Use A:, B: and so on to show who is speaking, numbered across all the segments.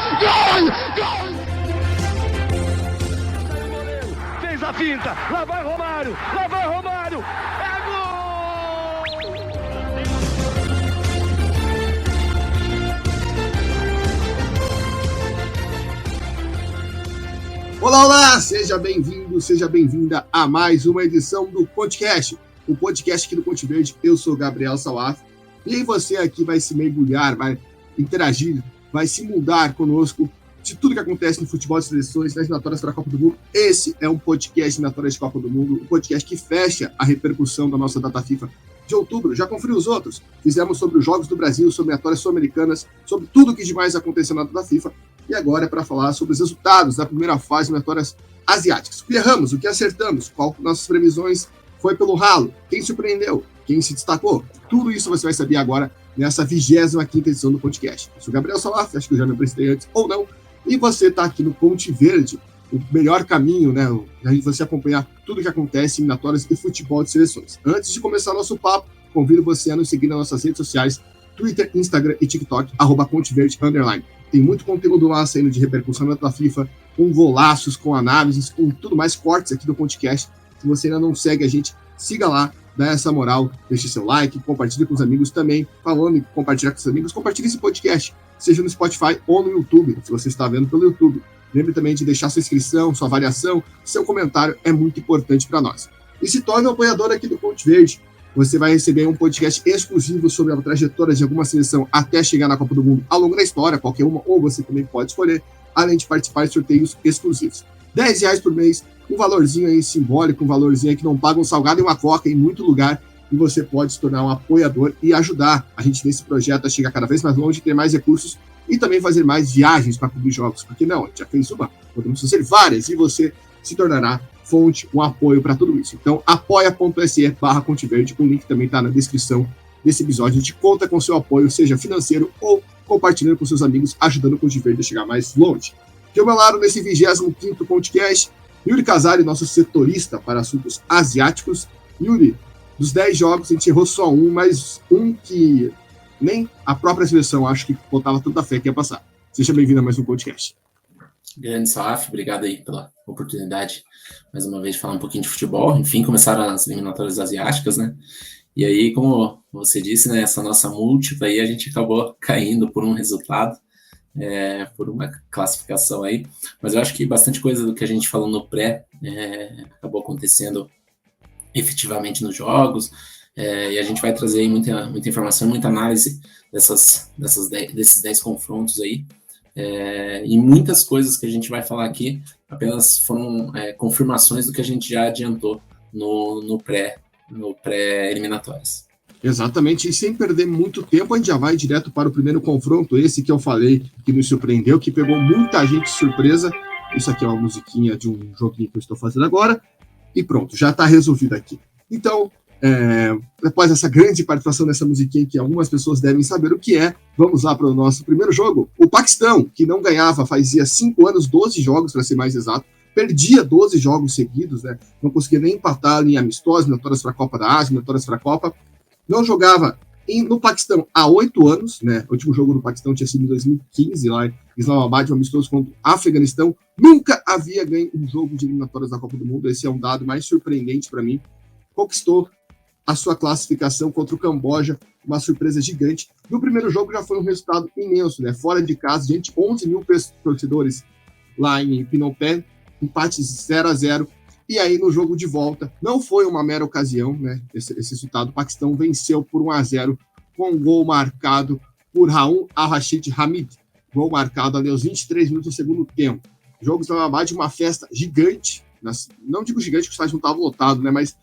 A: Gol! Fez a finta, lá vai Romário, é gol!
B: Olá, olá! Seja bem-vindo, seja bem-vinda a mais uma edição do podcast, o podcast aqui do Ponte Verde. Eu sou Gabriel Salaf e você aqui vai se mergulhar, vai interagir, vai se mudar conosco de tudo que acontece no futebol de seleções, nas eliminatórias para a Copa do Mundo. Esse é um podcast de eliminatórias de Copa do Mundo, um podcast que fecha a repercussão da nossa data FIFA de outubro. Já conferiu os outros? Fizemos sobre os Jogos do Brasil, sobre eliminatórias sul-americanas, sobre tudo o que demais aconteceu na data FIFA. E agora é para falar sobre os resultados da primeira fase de eliminatórias asiáticas. O que erramos, o que acertamos, qual nossas previsões foi pelo ralo, quem surpreendeu, quem se destacou. Tudo isso você vai saber agora nessa 25ª edição do podcast. Eu sou Gabriel Salaf, acho que eu já me apresentei antes ou não, e você está aqui no Ponte Verde, o melhor caminho, né, de você acompanhar tudo o que acontece em eliminatórias e futebol de seleções. Antes de começar nosso papo, convido você a nos seguir nas nossas redes sociais, Twitter, Instagram e TikTok, @PonteVerde_. Tem muito conteúdo lá saindo de repercussão da FIFA, com golaços, com análises, com tudo mais, cortes aqui do podcast. Se você ainda não segue a gente, siga lá, dá essa moral, deixe seu like, compartilhe com os amigos também. Falando em compartilhar com os amigos, compartilhe esse podcast, seja no Spotify ou no YouTube, se você está vendo pelo YouTube. Lembre também de deixar sua inscrição, sua avaliação, seu comentário é muito importante para nós. E se torne um apoiador aqui do Ponte Verde. Você vai receber um podcast exclusivo sobre a trajetória de alguma seleção até chegar na Copa do Mundo ao longo da história, qualquer uma, ou você também pode escolher, além de participar de sorteios exclusivos. R$10 por mês, um valorzinho aí simbólico, um valorzinho aí que não paga um salgado e uma coca em muito lugar, e você pode se tornar um apoiador e ajudar a gente nesse projeto a chegar cada vez mais longe, ter mais recursos e também fazer mais viagens para cobrir jogos, porque não, a gente já fez uma, podemos fazer várias, e você se tornará fonte, um apoio para tudo isso. Então, apoia.se/Ponte-Verde, o link também está na descrição desse episódio. A gente conta com seu apoio, seja financeiro ou compartilhando com seus amigos, ajudando o Ponte Verde a chegar mais longe. Que o meu lado nesse 25º podcast, Yuri Casari, nosso setorista para assuntos asiáticos. Yuri, dos 10 jogos, a gente errou só um, mas um que nem a própria seleção acho que botava tanta fé que ia passar. Seja bem-vindo a mais um podcast.
C: Grande Salaf, obrigado aí pela oportunidade, mais uma vez, de falar um pouquinho de futebol. Enfim, começaram as eliminatórias asiáticas, né? E aí, como você disse, né, essa nossa múltipla aí, a gente acabou caindo por um resultado, por uma classificação aí. Mas eu acho que bastante coisa do que a gente falou no pré acabou acontecendo efetivamente nos jogos, e a gente vai trazer aí muita informação, muita análise desses 10 confrontos aí. E muitas coisas que a gente vai falar aqui apenas foram confirmações do que a gente já adiantou no pré-eliminatórias.
B: Exatamente, e sem perder muito tempo, a gente já vai direto para o primeiro confronto, esse que eu falei, que nos surpreendeu, que pegou muita gente de surpresa. Isso aqui é uma musiquinha de um joguinho que eu estou fazendo agora, e pronto, já está resolvido aqui. Então, depois dessa grande participação dessa musiquinha que algumas pessoas devem saber o que é, vamos lá para o nosso primeiro jogo. O Paquistão, que não ganhava fazia 5 anos, 12 jogos para ser mais exato, perdia 12 jogos seguidos, né? Não conseguia nem empatar em amistosos, eliminatórias para a Copa da Ásia, eliminatórias para a Copa. Não jogava no Paquistão há 8 anos, né? O último jogo no Paquistão tinha sido em 2015, lá em Islamabad, um amistoso contra o Afeganistão. Nunca havia ganho um jogo de eliminatórias da Copa do Mundo. Esse é um dado mais surpreendente para mim. Conquistou a sua classificação contra o Camboja, uma surpresa gigante. No primeiro jogo já foi um resultado imenso, né? Fora de casa, gente, 11 mil torcedores lá em Phnom Penh, empates 0-0. E aí no jogo de volta, não foi uma mera ocasião, né? Esse resultado, o Paquistão venceu por 1-0 com um gol marcado por Raul Al-Rashid Hamid. Gol marcado ali aos 23 minutos do segundo tempo. Jogos da Islamabad, uma festa gigante. Não digo gigante, que o estádio não estava lotado, né? Mas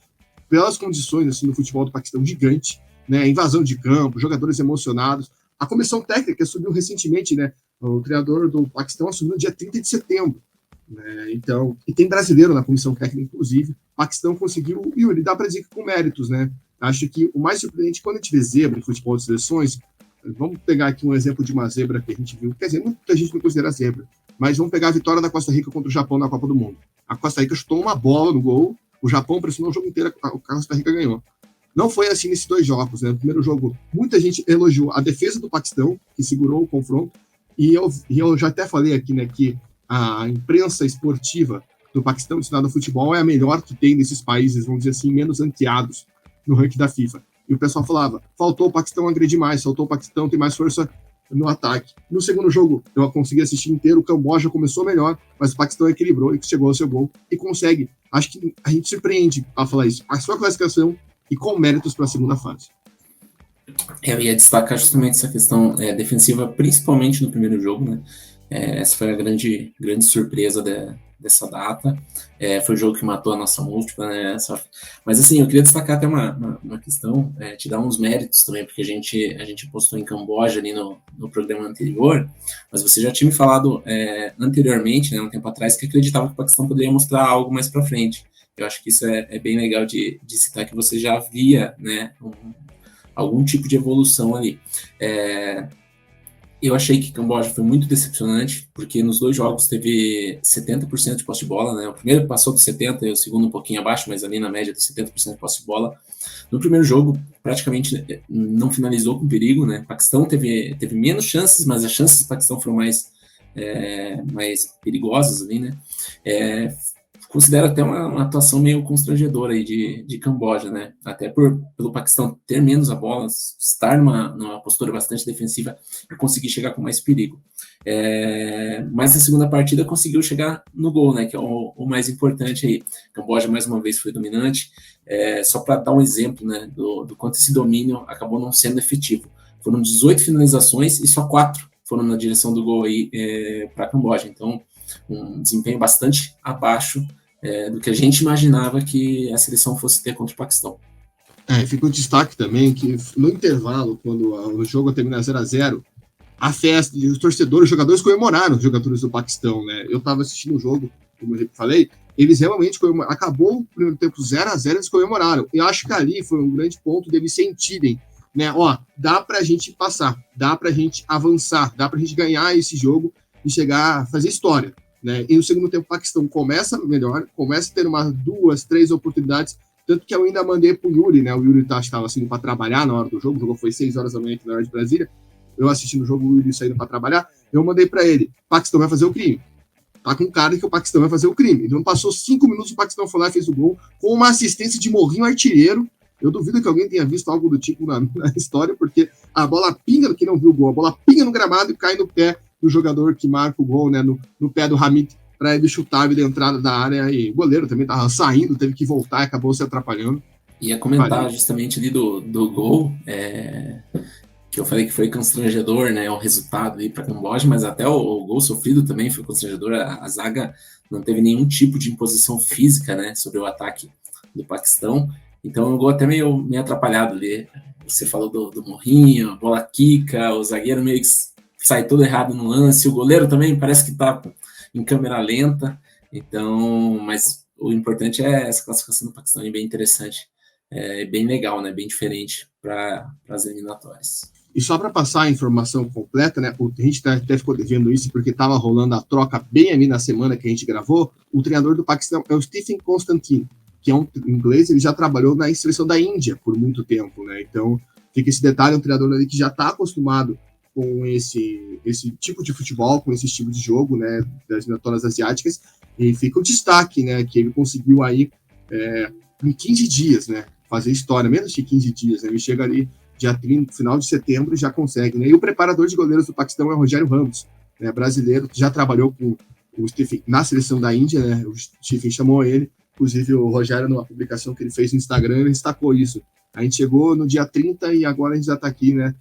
B: pelas condições assim, no futebol do Paquistão, gigante, né? Invasão de campo, jogadores emocionados. A comissão técnica assumiu recentemente, né? O treinador do Paquistão assumiu no dia 30 de setembro. Né? Então, e tem brasileiro na comissão técnica, inclusive. O Paquistão conseguiu, e ele dá para dizer que com méritos, né? Acho que o mais surpreendente, quando a gente vê zebra em futebol de seleções, vamos pegar aqui um exemplo de uma zebra que a gente viu, quer dizer, muita gente não considera zebra, mas vamos pegar a vitória da Costa Rica contra o Japão na Copa do Mundo. A Costa Rica chutou uma bola no gol, o Japão pressionou o jogo inteiro, a Costa Rica ganhou. Não foi assim nesses dois jogos, né? No primeiro jogo, muita gente elogiou a defesa do Paquistão, que segurou o confronto, E eu já até falei aqui, né, que a imprensa esportiva do Paquistão destinada ao futebol é a melhor que tem desses países, vamos dizer assim, menos ranqueados no ranking da FIFA. E o pessoal falava, faltou o Paquistão agredir mais, faltou o Paquistão ter mais força no ataque. No segundo jogo, eu consegui assistir inteiro, o Camboja começou melhor, mas o Paquistão equilibrou e chegou ao seu gol e consegue. Acho que a gente surpreende a falar isso. A sua classificação e com méritos para a segunda fase.
C: Eu ia destacar justamente essa questão defensiva, principalmente no primeiro jogo, né? Essa foi a grande surpresa dessa data. Foi o jogo que matou a nossa múltipla, né? Mas assim, eu queria destacar até uma questão, te dar uns méritos também, porque a gente postou em Camboja ali no programa anterior, mas você já tinha me falado anteriormente, né, um tempo atrás, que acreditava que o Paquistão poderia mostrar algo mais para frente. Eu acho que isso é bem legal de citar, que você já via, né, algum tipo de evolução ali. Eu achei que Camboja foi muito decepcionante, porque nos dois jogos teve 70% de posse de bola, né? O primeiro passou dos 70% e o segundo um pouquinho abaixo, mas ali na média de 70% de posse de bola. No primeiro jogo, praticamente não finalizou com perigo, né? O Paquistão teve menos chances, mas as chances do Paquistão foram mais perigosas ali, né? Considero até uma atuação meio constrangedora aí de Camboja, né? Até pelo Paquistão ter menos a bola, estar numa postura bastante defensiva e conseguir chegar com mais perigo. Mas na segunda partida conseguiu chegar no gol, né? Que é o mais importante aí. Camboja mais uma vez foi dominante. Só para dar um exemplo, né? Do quanto esse domínio acabou não sendo efetivo. Foram 18 finalizações e só 4 foram na direção do gol aí para Camboja. Então, um desempenho bastante abaixo do que a gente imaginava que a seleção fosse ter contra o Paquistão.
B: Fica o destaque também que no intervalo, quando o jogo termina 0-0, a festa, os torcedores, os jogadores comemoraram, os jogadores do Paquistão, né? Eu estava assistindo o jogo, como eu falei, eles realmente comemoraram. Acabou o primeiro tempo 0-0, eles comemoraram. E acho que ali foi um grande ponto deles sentirem, né? Dá pra gente passar, dá pra gente avançar, dá pra gente ganhar esse jogo e chegar a fazer história. Né? E no segundo tempo o Paquistão começa melhor, começa a ter 2, 3 oportunidades, tanto que eu ainda mandei pro Yuri, né? O Yuri estava saindo para trabalhar na hora do jogo, o jogo foi 6 horas da manhã aqui na hora de Brasília, eu assistindo o jogo, o Yuri saindo para trabalhar, eu mandei para ele, o Paquistão vai fazer o crime. Tá com cara que o Paquistão vai fazer o crime. Então passou 5 minutos, o Paquistão foi lá e fez o gol, com uma assistência de Morrinho artilheiro. Eu duvido que alguém tenha visto algo do tipo na história, porque a bola pinga, quem não viu o gol, a bola pinga no gramado e cai no pé do jogador que marca o gol, né, no pé do Hamid, para ele chutar da entrada da área, e o goleiro também estava saindo, teve que voltar e acabou se atrapalhando.
C: Ia comentar justamente ali do gol, que eu falei que foi constrangedor, né, o resultado ali para Camboja, mas até o gol sofrido também foi constrangedor. A zaga não teve nenhum tipo de imposição física, né, sobre o ataque do Paquistão, então o gol até meio atrapalhado ali. Você falou do Morrinho, a bola quica, o zagueiro meio que sai todo errado no lance, o goleiro também parece que está em câmera lenta, então, mas o importante é essa classificação do Paquistão, é bem interessante, bem legal, né, bem diferente para as eliminatórias.
B: E só para passar a informação completa, né, a gente até ficou devendo isso porque estava rolando a troca bem ali na semana que a gente gravou, o treinador do Paquistão é o Stephen Constantine, que é um inglês, ele já trabalhou na seleção da Índia por muito tempo, né, então fica esse detalhe, um treinador ali que já está acostumado com esse tipo de futebol, com esse estilo de jogo, né, das eliminatórias asiáticas, e fica o destaque, né, que ele conseguiu aí em 15 dias, né, fazer história, menos de 15 dias, né, ele chega ali dia 30, final de setembro e já consegue, né, e o preparador de goleiros do Paquistão é o Rogério Ramos, né, brasileiro, que já trabalhou com o Stephen na seleção da Índia, né, o Stephen chamou ele, inclusive o Rogério, numa publicação que ele fez no Instagram, ele destacou isso, a gente chegou no dia 30 e agora a gente já está aqui, né,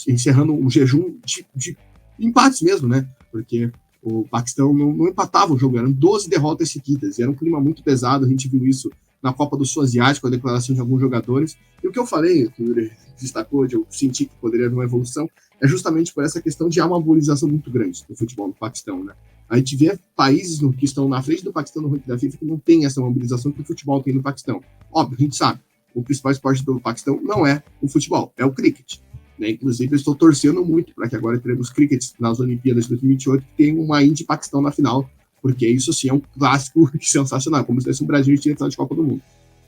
B: encerrando um jejum de empates mesmo, né? Porque o Paquistão não empatava o jogo, eram 12 derrotas seguidas, e era um clima muito pesado, a gente viu isso na Copa do Sul Asiático, a declaração de alguns jogadores, e o que eu falei, que o Yuri destacou, eu senti que poderia haver uma evolução, é justamente por essa questão de há uma mobilização muito grande no futebol do Paquistão, né? A gente vê países que estão na frente do Paquistão no ranking da FIFA que não tem essa mobilização que o futebol tem no Paquistão. Óbvio, a gente sabe, o principal esporte do Paquistão não é o futebol, é o cricket. Né? Inclusive, eu estou torcendo muito para que agora teremos cricket nas Olimpíadas de 2028, que tem uma Índia e Paquistão na final, porque isso sim é um clássico sensacional, como se fosse um Brasil e final de Copa do Mundo.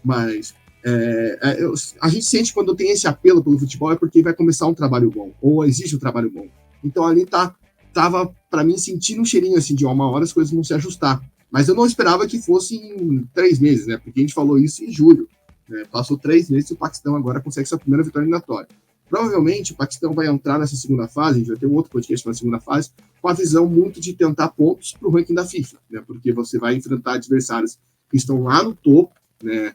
B: Mas a gente sente quando tem esse apelo pelo futebol é porque vai começar um trabalho bom, ou existe um trabalho bom. Então ali está tava, para mim, sentindo um cheirinho assim de uma hora as coisas vão se ajustar. Mas eu não esperava que fosse em 3 meses, né? Porque a gente falou isso em julho. Né? Passou 3 meses e o Paquistão agora consegue sua primeira vitória eliminatória. Provavelmente o Paquistão vai entrar nessa segunda fase, a gente vai ter um outro podcast na segunda fase, com a visão muito de tentar pontos para o ranking da FIFA, né? Porque você vai enfrentar adversários que estão lá no topo, né,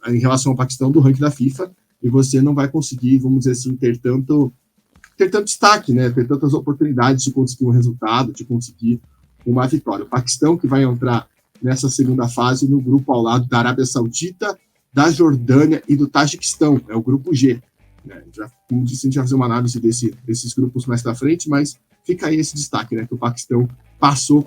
B: em relação ao Paquistão do ranking da FIFA, e você não vai conseguir, vamos dizer assim, ter tanto destaque, né? Ter tantas oportunidades de conseguir um resultado, de conseguir uma vitória. O Paquistão que vai entrar nessa segunda fase no grupo ao lado da Arábia Saudita, da Jordânia e do Tajiquistão, é o grupo G. Né? Como disse, a gente vai fazer uma análise desses grupos mais pra frente, mas fica aí esse destaque, né? Que o Paquistão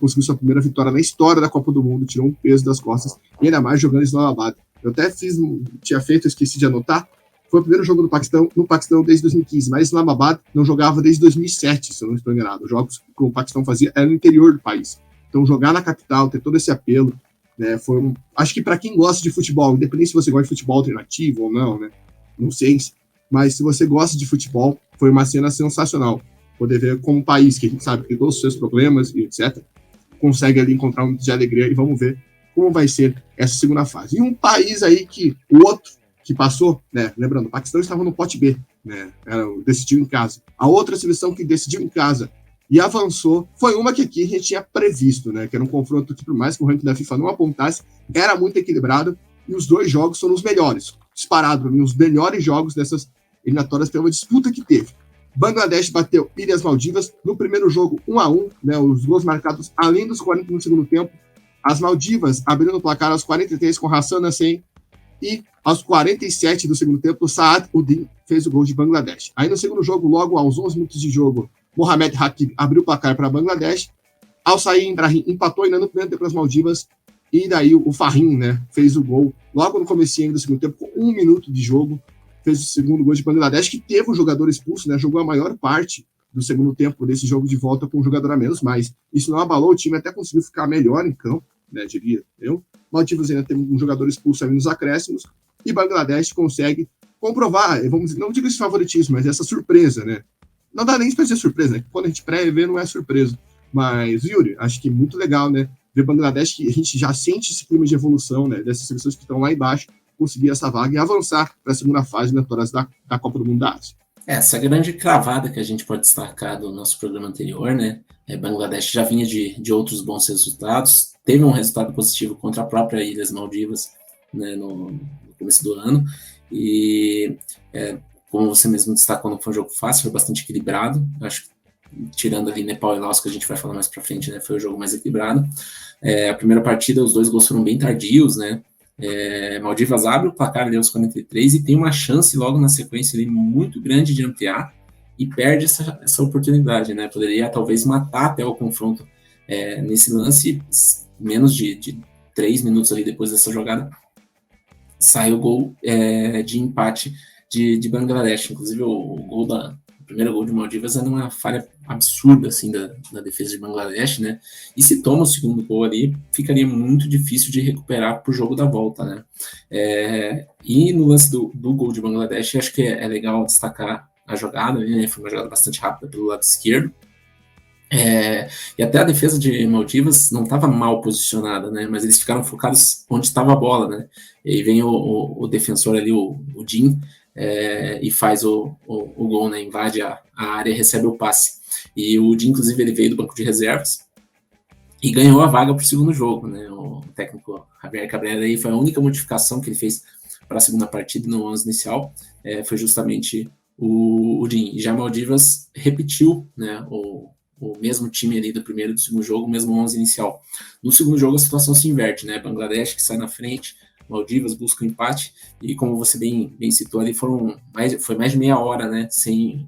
B: conseguiu sua primeira vitória na história da Copa do Mundo, tirou um peso das costas, e ainda mais jogando em Islamabad. Eu até esqueci de anotar, foi o primeiro jogo no Paquistão desde 2015, mas Islamabad não jogava desde 2007, se eu não estou enganado. Os jogos que o Paquistão fazia eram no interior do país. Então jogar na capital, ter todo esse apelo, né, acho que para quem gosta de futebol, independente se você gosta de futebol alternativo ou não, né, não sei, mas se você gosta de futebol, foi uma cena sensacional. Poder ver como um país que a gente sabe que tem todos os seus problemas e etc., consegue ali encontrar um momento de alegria, e vamos ver como vai ser essa segunda fase. E um país aí que o outro que passou, né, lembrando, o Paquistão estava no pote B, né, decidiu em casa. A outra seleção que decidiu em casa e avançou foi uma que aqui a gente tinha previsto, né, que era um confronto que, por mais que o ranking da FIFA não apontasse, era muito equilibrado, e os 2 jogos foram os melhores, disparado para mim, os melhores jogos dessas eliminatórias pela disputa que teve. Bangladesh bateu Ilhas Maldivas no primeiro jogo 1-1, né, os gols marcados além dos 40 no segundo tempo. As Maldivas abrindo o placar aos 43 com Hassan Hussein, e aos 47 do segundo tempo, Saad Uddin fez o gol de Bangladesh. Aí no segundo jogo, logo aos 11 minutos de jogo, Mohamed Hakib abriu o placar para Bangladesh. Al-Said Ibrahim empatou ainda no primeiro tempo para as Maldivas, e daí o Fahim, né, fez o gol logo no comecinho do segundo tempo, com 1 minuto de jogo, fez o segundo gol de Bangladesh, que teve um jogador expulso, né, jogou a maior parte do segundo tempo desse jogo de volta com um jogador a menos, mas isso não abalou o time, até conseguiu ficar melhor em campo, né, diria eu. Maldivas ainda tem um jogador expulso ali nos acréscimos, e Bangladesh consegue comprovar, vamos dizer, não digo esse favoritismo, mas essa surpresa, né? Não dá nem para dizer surpresa, né? Quando a gente pré-vê não é surpresa. Mas, Yuri, acho que é muito legal, né? Ver Bangladesh, que a gente já sente esse clima de evolução, né? Dessas seleções que estão lá embaixo, conseguir essa vaga e avançar para a segunda fase eliminatórias da Copa do Mundo da Ásia.
C: Essa grande cravada que a gente pode destacar do nosso programa anterior, né? Bangladesh já vinha de outros bons resultados, teve um resultado positivo contra a própria Ilhas Maldivas, né, no começo do ano, e como você mesmo destacou, não foi um jogo fácil, foi bastante equilibrado. Acho que tirando ali Nepal e Laos, que a gente vai falar mais pra frente, né, foi o jogo mais equilibrado. A primeira partida, os 2 gols foram bem tardios, né? Maldivas abre o placar ali aos 43 e tem uma chance logo na sequência ali muito grande de ampliar, e perde essa oportunidade, né? Poderia talvez matar até o confronto nesse lance. Menos de 3 minutos ali depois dessa jogada, sai o gol de empate de Bangladesh. Inclusive o primeiro gol de Maldivas é uma falha absurda assim, da defesa de Bangladesh, né? E se toma o segundo gol ali, ficaria muito difícil de recuperar para o jogo da volta, né? E no lance do gol de Bangladesh, acho que é legal destacar a jogada, né? Foi uma jogada bastante rápida pelo lado esquerdo. E até a defesa de Maldivas não estava mal posicionada, né? Mas eles ficaram focados onde estava a bola, né? E aí vem o defensor ali, o Jin, e faz o gol, né? Invade a área e recebe o passe. E o Jin, inclusive, ele veio do banco de reservas e ganhou a vaga para o segundo jogo, né? O técnico Javier Cabrera aí foi a única modificação que ele fez para a segunda partida no 11 inicial, foi justamente o Jin. E já Maldivas repetiu, né? O mesmo time ali do primeiro e do segundo jogo, o mesmo 11 inicial. No segundo jogo a situação se inverte, né? Bangladesh que sai na frente, Maldivas busca o empate, e como você bem citou ali, foi mais de meia hora, né?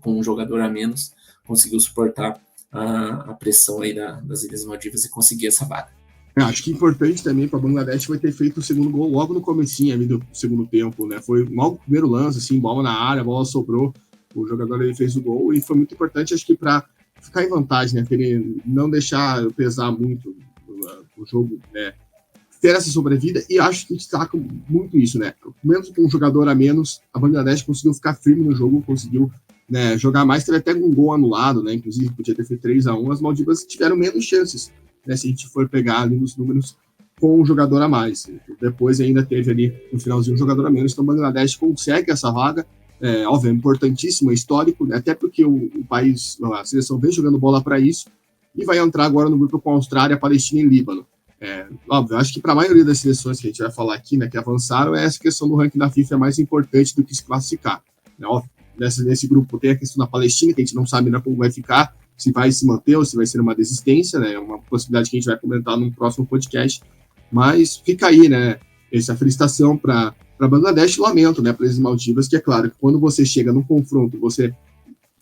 C: Com um jogador a menos, conseguiu suportar a pressão aí das Ilhas Maldivas e conseguir essa vaga.
B: Acho que importante também para Bangladesh foi ter feito o segundo gol logo no comecinho ali do segundo tempo, né? Foi logo o primeiro lance, assim, bola na área, a bola sobrou, o jogador ele fez o gol, e foi muito importante, acho que para ficar em vantagem, né? Ele não deixar pesar muito o jogo, né? Ter essa sobrevida, e acho que destaca muito isso, né? Mesmo com um jogador a menos, a Bangladesh conseguiu ficar firme no jogo, conseguiu, né, jogar mais, teve até um gol anulado, né, inclusive podia ter feito 3-1, as Maldivas tiveram menos chances, né, se a gente for pegar ali nos números com um jogador a mais. Depois ainda teve ali no finalzinho um jogador a menos, então o Bangladesh consegue essa vaga, óbvio, é importantíssimo, é histórico, né, até porque o país, a seleção vem jogando bola para isso, e vai entrar agora no grupo com a Austrália, Palestina e Líbano. Óbvio, acho que para a maioria das seleções que a gente vai falar aqui, né, que avançaram, essa questão do ranking da FIFA é mais importante do que se classificar. Né? Óbvio, nesse grupo tem a questão da Palestina, que a gente não sabe ainda como vai ficar, se vai se manter ou se vai ser uma desistência, né? É uma possibilidade que a gente vai comentar num próximo podcast, mas fica aí, né, essa felicitação para Bangladesh, lamento, né, para as Maldivas, que é claro que quando você chega num confronto, você,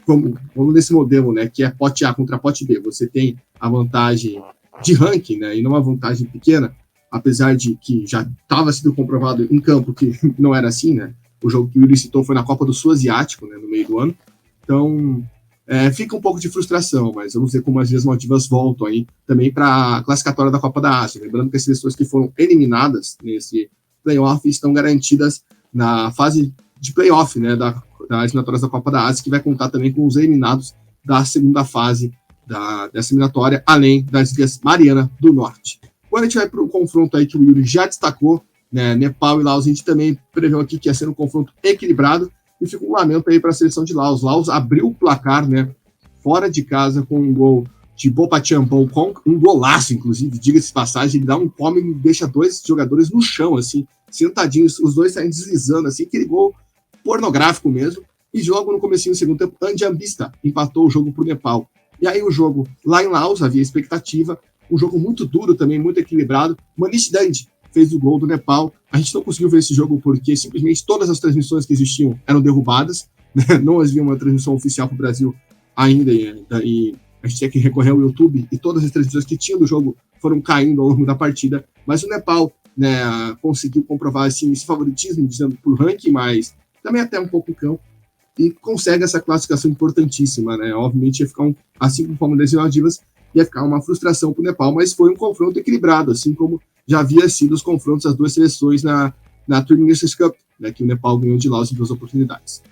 B: como nesse modelo, né, que é pote A contra pote B, você tem a vantagem de ranking, né, e não uma vantagem pequena, apesar de que já estava sendo comprovado em campo que não era assim, né, o jogo que o Yuri citou foi na Copa do Sul Asiático, né, no meio do ano, então fica um pouco de frustração, mas vamos ver como as Maldivas voltam aí também para a classificatória da Copa da Ásia, lembrando que as seleções que foram eliminadas nesse playoff estão garantidas na fase de playoff, né, das eliminatórias da Copa da Ásia, que vai contar também com os eliminados da segunda fase dessa eliminatória, além das Ilhas Mariana do Norte. Agora a gente vai para um confronto aí que o Yuri já destacou, né, Nepal e Laos, a gente também preveu aqui que ia ser um confronto equilibrado, e fica um lamento aí para a seleção de Laos. Laos abriu o placar, né, fora de casa com um gol de Bopachampoong, um golaço, inclusive, diga-se de passagem, ele dá um come e deixa dois jogadores no chão, assim, sentadinhos, os dois saem deslizando, assim, aquele gol pornográfico mesmo, e logo no comecinho do segundo tempo, Anjambista empatou o jogo para o Nepal. E aí o jogo lá em Laos, havia expectativa, um jogo muito duro também, muito equilibrado. Manish Dand fez o gol do Nepal. A gente não conseguiu ver esse jogo porque simplesmente todas as transmissões que existiam eram derrubadas, né? Não havia uma transmissão oficial para o Brasil ainda, e a gente tinha que recorrer ao YouTube, e todas as transmissões que tinham do jogo foram caindo ao longo da partida. Mas o Nepal, né, conseguiu comprovar assim, esse favoritismo, dizendo por ranking, mas também até um pouco cão, e consegue essa classificação importantíssima, né? Obviamente ia ficar assim como das Maldivas, ia ficar uma frustração para o Nepal, mas foi um confronto equilibrado, assim como já havia sido os confrontos das duas seleções na Tour Nations Cup, né, que o Nepal ganhou de Laos em 2 oportunidades.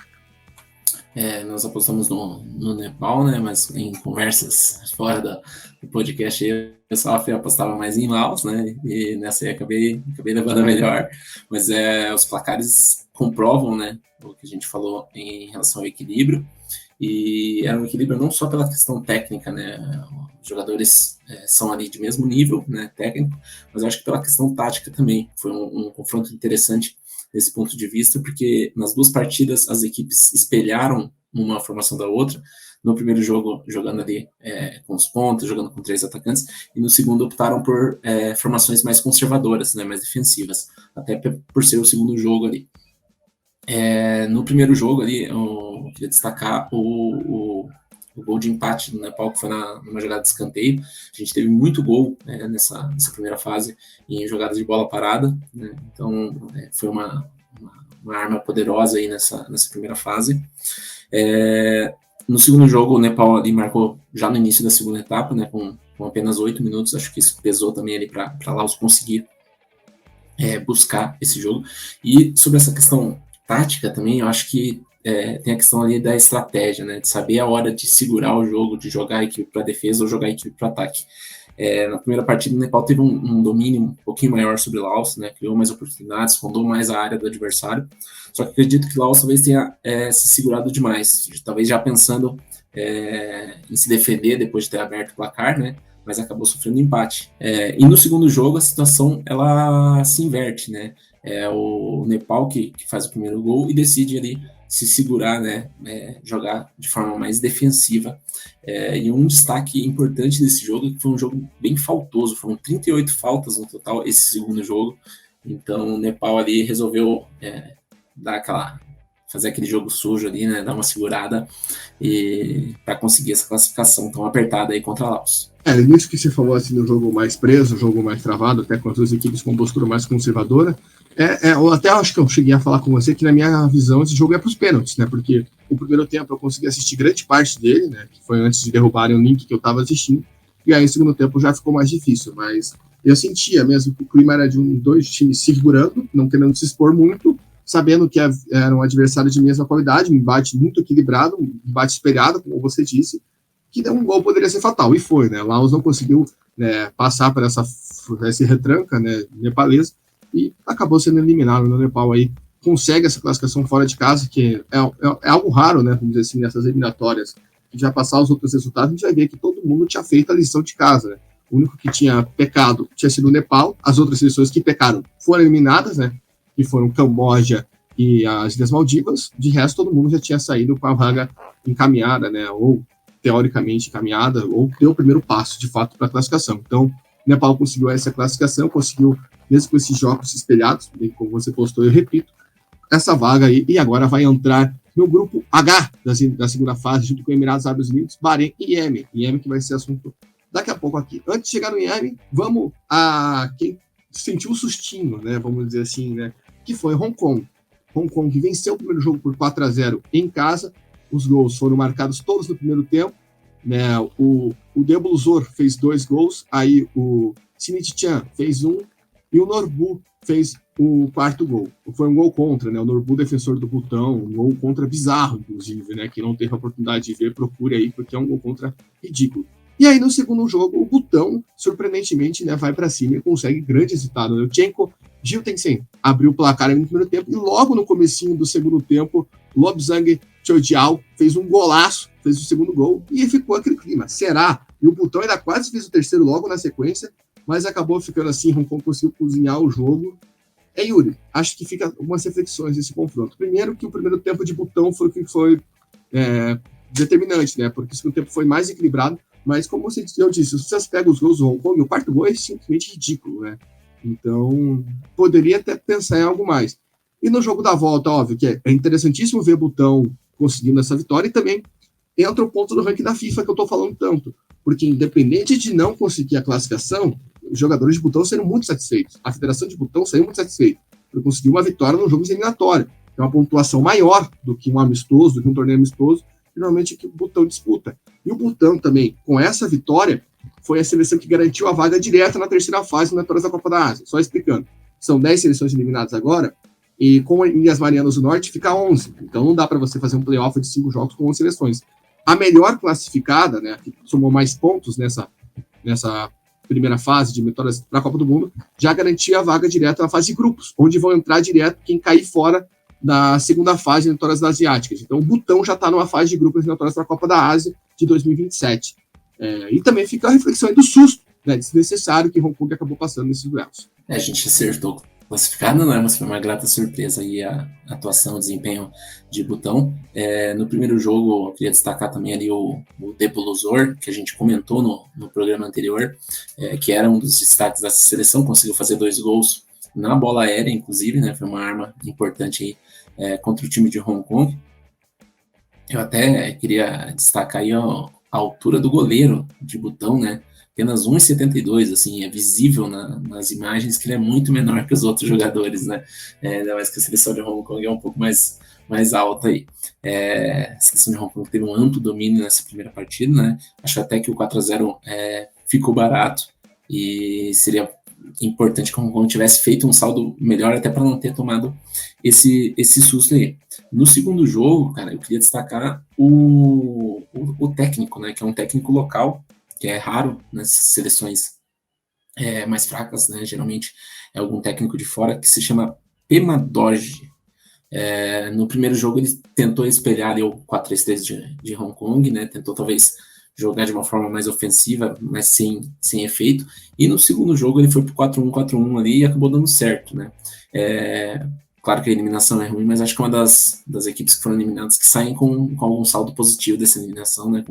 C: Nós apostamos no Nepal, né, mas em conversas fora do podcast eu só apostava mais em Laos, né, e nessa aí acabei levando a melhor, mas os placares comprovam, né, o que a gente falou em relação ao equilíbrio, e era um equilíbrio não só pela questão técnica, né, os jogadores são ali de mesmo nível, né, técnico, mas eu acho que pela questão tática também, foi um confronto interessante desse ponto de vista, porque nas duas partidas as equipes espelharam uma formação da outra, no primeiro jogo jogando ali com os pontas, jogando com 3 atacantes, e no segundo optaram por formações mais conservadoras, né, mais defensivas, até por ser o segundo jogo ali. No primeiro jogo ali, eu queria destacar o gol de empate do Nepal, que foi numa jogada de escanteio. A gente teve muito gol nessa primeira fase em jogadas de bola parada, né? Então foi uma arma poderosa aí nessa primeira fase. No segundo jogo, o Nepal ali marcou já no início da segunda etapa, né, com apenas 8 minutos. Acho que isso pesou também ali para Laos conseguir buscar esse jogo. E sobre essa questão tática também, eu acho que tem a questão ali da estratégia, né, de saber a hora de segurar o jogo, de jogar a equipe para defesa ou jogar a equipe para ataque. Na primeira partida, o Nepal teve um domínio um pouquinho maior sobre o Laos, né, criou mais oportunidades, rondou mais a área do adversário, só que acredito que o Laos talvez tenha se segurado demais, talvez já pensando em se defender depois de ter aberto o placar, né, mas acabou sofrendo empate. E no segundo jogo, a situação ela se inverte, né, o Nepal que faz o primeiro gol e decide ali se segurar, né, jogar de forma mais defensiva. E um destaque importante desse jogo é que foi um jogo bem faltoso, foram 38 faltas no total esse segundo jogo, então o Nepal ali resolveu fazer aquele jogo sujo ali, né, dar uma segurada e para conseguir essa classificação tão apertada aí contra a Laos.
B: Nisso que você falou assim, no jogo mais preso, jogo mais travado, até com as duas equipes com postura mais conservadora, eu até acho que eu cheguei a falar com você que na minha visão esse jogo é para os pênaltis, né, porque o primeiro tempo eu consegui assistir grande parte dele, né, que foi antes de derrubarem o link que eu estava assistindo, e aí no segundo tempo já ficou mais difícil, mas eu sentia mesmo que o clima era de dois times se segurando, não querendo se expor muito, sabendo que era um adversário de mesma qualidade, um embate muito equilibrado, um embate espelhado, como você disse, que um gol poderia ser fatal, e foi, né? Laos não conseguiu, né, passar por essa retranca, né, nepalesa, e acabou sendo eliminado no Nepal aí, consegue essa classificação fora de casa, que é algo raro, né, vamos dizer assim, nessas eliminatórias, que já passar os outros resultados, a gente vai ver que todo mundo tinha feito a lição de casa, né? O único que tinha pecado tinha sido o Nepal, as outras seleções que pecaram foram eliminadas, né, que foram Camboja e as Ilhas Maldivas. De resto, todo mundo já tinha saído com a vaga encaminhada, né, ou teoricamente encaminhada, ou deu o primeiro passo, de fato, para a classificação. Então, o Nepal conseguiu essa classificação, conseguiu, mesmo com esses jogos espelhados, como você postou, eu repito, essa vaga aí, e agora vai entrar no grupo H da segunda fase, junto com Emirados Árabes Unidos, Bahrein e Iêmen. Iêmen que vai ser assunto daqui a pouco aqui. Antes de chegar no Iêmen, vamos a quem sentiu o sustinho, né, vamos dizer assim, né, que foi Hong Kong. Hong Kong que venceu o primeiro jogo por 4-0 em casa. Os gols foram marcados todos no primeiro tempo, né, o Debulzor fez 2 gols, aí o Sinit Chan fez 1, e o Norbu fez o 4º gol. Foi um gol contra, né? O Norbu, defensor do Butão, um gol contra bizarro, inclusive, né? Quem não teve a oportunidade de ver, procure aí, porque é um gol contra ridículo. E aí, no segundo jogo, o Butão, surpreendentemente, né, vai para cima e consegue grande resultado. Né? O Chenko Jiltensen abriu o placar no primeiro tempo, e logo no comecinho do segundo tempo, Lobsang Chojiao fez um golaço, fez o segundo gol, e ficou aquele clima. Será? E o Butão ainda quase fez o terceiro logo na sequência, mas acabou ficando assim, Hong Kong conseguiu cozinhar o jogo. Yuri, acho que fica algumas reflexões desse confronto. Primeiro, que o primeiro tempo de Butão foi o que foi determinante, né? Porque o segundo tempo foi mais equilibrado, mas como eu disse, se você pega os gols do Hong Kong, o 4º gol é simplesmente ridículo, né? Então, poderia até pensar em algo mais. E no jogo da volta, óbvio, que é interessantíssimo ver Butão conseguindo essa vitória, e também entra o ponto do ranking da FIFA que eu tô falando tanto, porque independente de não conseguir a classificação, os jogadores de Butão serão muito satisfeitos. A Federação de Butão saiu muito satisfeita por conseguir uma vitória no jogo eliminatório. É uma pontuação maior do que um amistoso, do que um torneio amistoso, que normalmente que o Butão disputa. E o Butão também, com essa vitória, foi a seleção que garantiu a vaga direta na terceira fase nas vitórias da Copa da Ásia. Só explicando. São 10 seleções eliminadas agora, e com Ilhas Marianas do Norte fica 11. Então não dá para você fazer um playoff de 5 jogos com 11 seleções. A melhor classificada, né, que somou mais pontos nessa primeira fase de vitórias para a Copa do Mundo, já garantia a vaga direta na fase de grupos, onde vão entrar direto quem cair fora da segunda fase de vitórias asiáticas. Então o Butão já está numa fase de grupos de vitórias para a Copa da Ásia de 2027. E também fica a reflexão aí do susto, né, desnecessário que Hong Kong acabou passando nesses duelos.
C: A gente acertou classificado, né? Mas foi uma grata surpresa aí a atuação, o desempenho de Butão. No primeiro jogo, eu queria destacar também ali o Debulzor, que a gente comentou no programa anterior, que era um dos destaques dessa seleção, conseguiu fazer 2 gols na bola aérea, inclusive, né? Foi uma arma importante aí contra o time de Hong Kong. Eu até queria destacar aí a altura do goleiro de Butão, né? Apenas 1,72, assim, é visível nas imagens que ele é muito menor que os outros jogadores, né? Ainda mais que a seleção de Hong Kong é um pouco mais alta aí. A seleção de Hong Kong teve um amplo domínio nessa primeira partida, né? Acho até que o 4-0 ficou barato, e seria importante que o Hong Kong tivesse feito um saldo melhor, até para não ter tomado esse susto aí. No segundo jogo, cara, eu queria destacar o técnico, né? Que é um técnico local, que é raro nas seleções mais fracas, né? Geralmente é algum técnico de fora, que se chama Pema Dodge. No primeiro jogo ele tentou espelhar ali o 4-3-3 de Hong Kong, né? Tentou talvez jogar de uma forma mais ofensiva, mas sem efeito. E no segundo jogo ele foi pro 4-1-4-1 ali e acabou dando certo, né? Claro que a eliminação é ruim, mas acho que é uma das equipes que foram eliminadas que saem com algum saldo positivo dessa eliminação, né?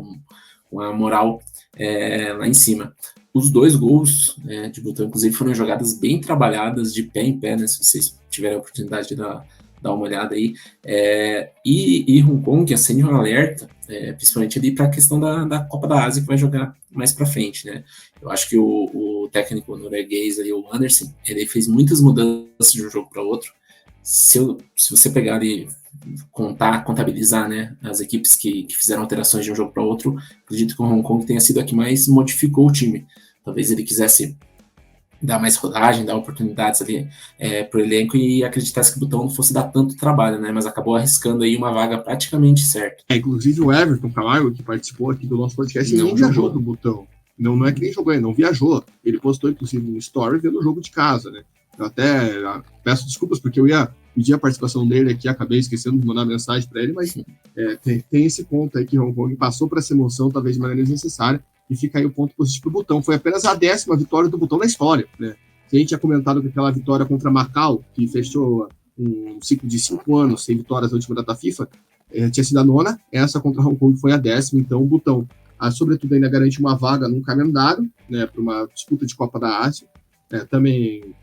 C: Com a moral lá em cima. Os 2 gols de Butão, inclusive, foram jogadas bem trabalhadas, de pé em pé, né? Se vocês tiverem a oportunidade de dar uma olhada aí. E Hong Kong acende um alerta, principalmente ali para a questão da Copa da Ásia, que vai jogar mais para frente, né? Eu acho que o técnico norueguês ali, o Andersen, ele fez muitas mudanças de um jogo para outro. Se você pegar ali, contabilizar, né, as equipes que fizeram alterações de um jogo para outro, acredito que o Hong Kong tenha sido a que mais modificou o time. Talvez ele quisesse dar mais rodagem, dar oportunidades ali pro elenco e acreditasse que o Butão não fosse dar tanto trabalho, né? Mas acabou arriscando aí uma vaga praticamente certa.
B: Inclusive o Everton Camargo, que participou aqui do nosso podcast, ele nem viajou do Butão. Não é que nem jogou, ele não viajou. Ele postou, inclusive, no story vendo o jogo de casa, né? Eu até peço desculpas, porque eu ia pedir a participação dele aqui, acabei esquecendo de mandar mensagem para ele, mas tem esse ponto aí que Hong Kong passou para essa emoção, talvez de maneira desnecessária, e fica aí o ponto positivo pro Butão. Foi apenas a 10ª vitória do Butão na história, né? A gente tinha comentado que aquela vitória contra Macau, que fechou um ciclo de 5 anos sem vitórias na última data FIFA, tinha sido a 9ª, essa contra Hong Kong foi a 10ª, então o Butão, sobretudo, ainda garante uma vaga num calendário, né, para uma disputa de Copa da Ásia. Também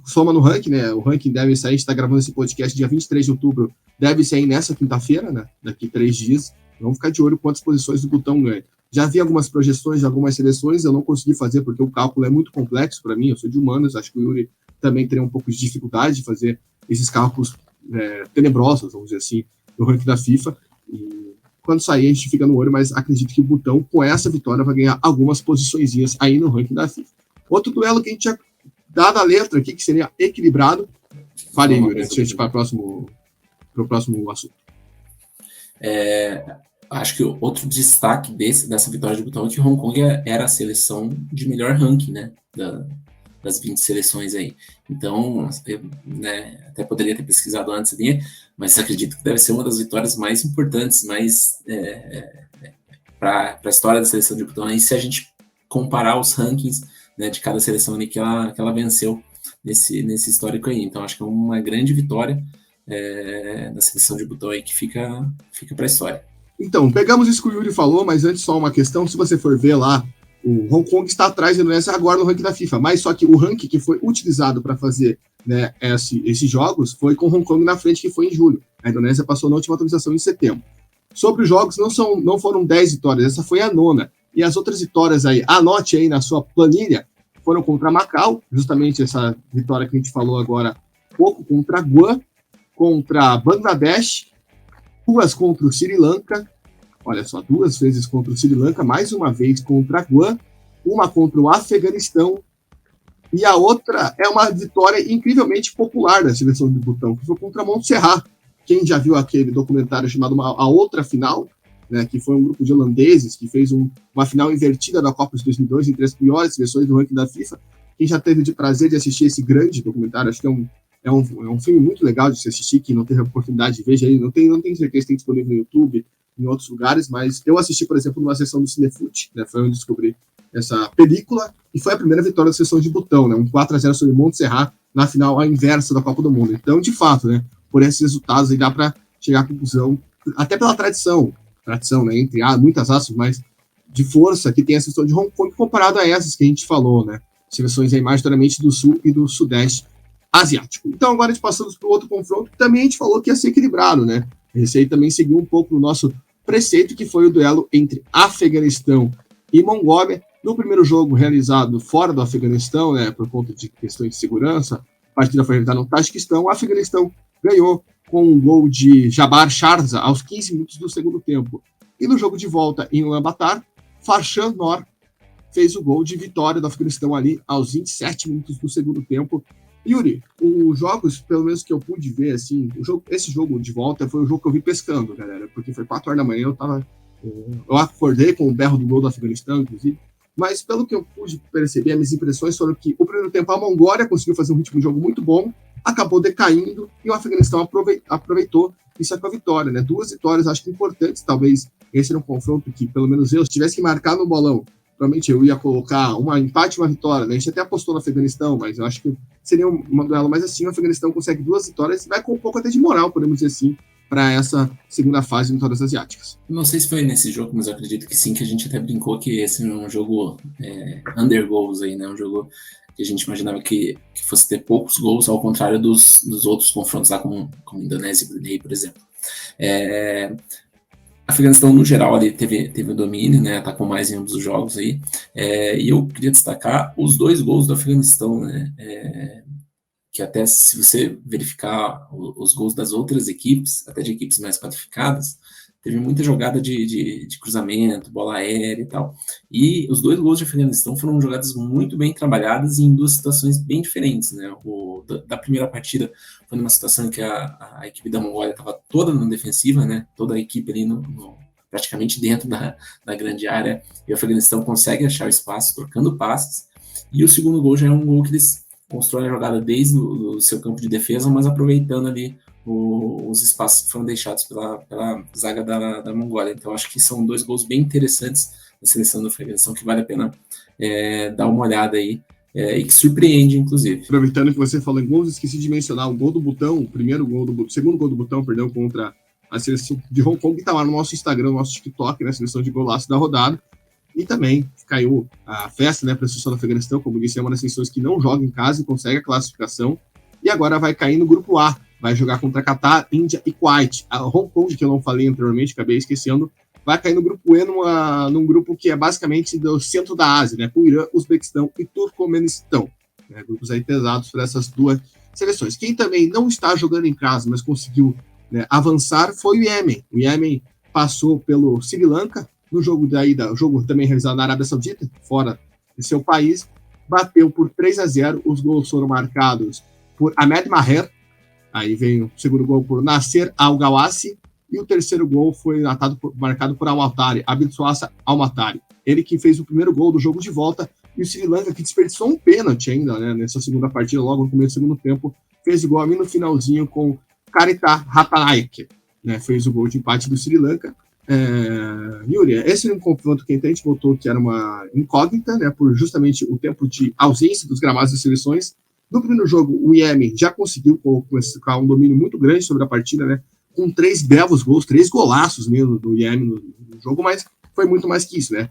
B: soma no ranking, né? O ranking deve sair, a gente está gravando esse podcast dia 23 de outubro, deve sair nessa quinta-feira, né? Daqui 3 dias. Vamos ficar de olho quantas posições o Butão ganha. Já vi algumas projeções de algumas seleções, eu não consegui fazer porque o cálculo é muito complexo para mim, eu sou de humanas, acho que o Yuri também teria um pouco de dificuldade de fazer esses cálculos tenebrosos, vamos dizer assim, no ranking da FIFA. E quando sair, a gente fica no olho, mas acredito que o Butão, com essa vitória, vai ganhar algumas posiçõezinhas aí no ranking da FIFA. Outro duelo que a gente tinha dado a letra aqui, que seria equilibrado. Falei, Yuri, antes de a gente ir para o próximo assunto.
C: Acho que outro destaque dessa vitória de Butão é que Hong Kong era a seleção de melhor ranking, né, das 20 seleções aí. Então, né, até poderia ter pesquisado antes ali, mas acredito que deve ser uma das vitórias mais importantes, mais para a história da seleção de Butão. Aí, se a gente comparar os rankings, né, de cada seleção ali que ela venceu nesse histórico aí. Então, acho que é uma grande vitória da seleção de Butão aí que fica para a história.
B: Então, pegamos isso que o Yuri falou, mas antes só uma questão, se você for ver lá, o Hong Kong está atrás da Indonésia agora no ranking da FIFA, mas só que o ranking que foi utilizado para fazer, né, esses jogos foi com Hong Kong na frente, que foi em julho. A Indonésia passou na última atualização em setembro. Sobre os jogos, não foram 10 vitórias, essa foi a 9ª. E as outras vitórias aí, anote aí na sua planilha, foram contra Macau, justamente essa vitória que a gente falou agora há pouco, contra Guam, contra Bangladesh, 2 contra o Sri Lanka, olha só, 2 vezes contra o Sri Lanka, mais uma vez contra Guam, uma contra o Afeganistão, e a outra é uma vitória incrivelmente popular da seleção de Butão, que foi contra Montserrat. Quem já viu aquele documentário chamado A Outra Final, né, que foi um grupo de holandeses que fez uma final invertida da Copa de 2002 entre as piores seleções do ranking da FIFA, quem já teve o prazer de assistir esse grande documentário, acho que é um filme muito legal de se assistir, quem não teve a oportunidade de ver, já não tenho certeza se tem disponível no YouTube, em outros lugares, mas eu assisti, por exemplo, numa sessão do Cinefute, né, foi onde descobri essa película, e foi a primeira vitória da seleção de Butão, né, um 4-0 sobre Montserrat, na final à inversa da Copa do Mundo. Então, de fato, né, por esses resultados aí dá para chegar à conclusão, até pela tradição, né, entre muitas aspas, mas de força que tem a seleção de Hong Kong comparado a essas que a gente falou, né, seleções aí majoritariamente do Sul e do Sudeste asiático. Então, agora a gente passamos para o outro confronto, que também a gente falou que ia ser equilibrado, né? Esse aí também seguiu um pouco o nosso preceito, que foi o duelo entre Afeganistão e Mongólia. No primeiro jogo realizado fora do Afeganistão, né, por conta de questões de segurança, a partida foi realizada no Tajiquistão. O Afeganistão ganhou com um gol de Jabbar Sharza aos 15 minutos do segundo tempo. E no jogo de volta em Ulaanbaatar, Farshan Nor fez o gol de vitória do Afeganistão ali aos 27 minutos do segundo tempo. Yuri, os jogos, pelo menos que eu pude ver, assim, esse jogo de volta foi o jogo que eu vi pescando, galera, porque foi 4 horas da manhã, eu acordei com o berro do gol do Afeganistão, inclusive, mas pelo que eu pude perceber, as minhas impressões foram que o primeiro tempo a Mongólia conseguiu fazer um ritmo de jogo muito bom, acabou decaindo, e o Afeganistão aproveitou e saiu com a vitória, né? 2 vitórias, acho que importantes, talvez esse era um confronto que, pelo menos eu, se tivesse que marcar no bolão, provavelmente eu ia colocar um empate e uma vitória, né? A gente até apostou no Afeganistão, mas eu acho que seria uma duelo mais assim, o Afeganistão consegue 2 vitórias e vai com um pouco até de moral, podemos dizer assim, para essa segunda fase de vitórias asiáticas.
C: Não sei se foi nesse jogo, mas eu acredito que sim, que a gente até brincou que esse é um jogo under goals aí, né? Um jogo que a gente imaginava que fosse ter poucos gols, ao contrário dos outros confrontos lá como Indonésia e Brunei, por exemplo. Afeganistão, no geral, ali teve o domínio, né? Atacou mais em ambos os jogos aí. E eu queria destacar os 2 gols do Afeganistão, né? Que até se você verificar os gols das outras equipes, até de equipes mais qualificadas, teve muita jogada de cruzamento, bola aérea e tal. E os 2 gols de Afeganistão foram jogadas muito bem trabalhadas e em 2 situações bem diferentes, né? Da primeira partida foi numa situação em que a equipe da Mongólia estava toda na defensiva, né? Toda a equipe ali praticamente dentro da grande área, e o Afeganistão consegue achar o espaço, trocando passes. E o segundo gol já é um gol que eles constroem a jogada desde o seu campo de defesa, mas aproveitando ali os espaços que foram deixados pela zaga da Mongólia. Então acho que são 2 gols bem interessantes da seleção do Afeganistão, que vale a pena dar uma olhada aí, e que surpreende, inclusive.
B: Aproveitando que você falou em gols, esqueci de mencionar o gol do Butão, segundo gol do Butão, perdão, contra a seleção de Hong Kong, que está lá no nosso Instagram, no nosso TikTok, né, seleção de golaço da rodada. E também caiu a festa, né, para a seleção do Afeganistão, como disse, é uma das seleções que não joga em casa e consegue a classificação. E agora vai cair no grupo A, vai jogar contra Catar, Índia e Kuwait. A Hong Kong, que eu não falei anteriormente, acabei esquecendo, vai cair no grupo E, num grupo que é basicamente do centro da Ásia, né, com Irã, Uzbequistão e Turcomenistão. Né, grupos aí pesados para essas 2 seleções. Quem também não está jogando em casa, mas conseguiu, né, avançar foi o Iêmen. O Iêmen passou pelo Sri Lanka, no jogo da ida, o jogo também realizado na Arábia Saudita, fora de seu país, bateu por 3-0, os gols foram marcados por Ahmed Maher, aí vem o segundo gol por Nasser Al-Gawassi, e o terceiro gol foi marcado por Al-Matari, Abid Suassa Al-Matari, ele que fez o primeiro gol do jogo de volta, e o Sri Lanka, que desperdiçou um pênalti ainda, né, nessa segunda partida, logo no começo do segundo tempo, fez o gol ali no finalzinho com Karita Ratanaike, né, fez o gol de empate do Sri Lanka. Yuri, esse é um confronto que a gente botou que era uma incógnita, né, por justamente o tempo de ausência dos gramados das seleções. No primeiro jogo, o Iêmen já conseguiu colocar um domínio muito grande sobre a partida, né, com 3 belos gols, 3 golaços mesmo do Iêmen no jogo, mas foi muito mais que isso, né?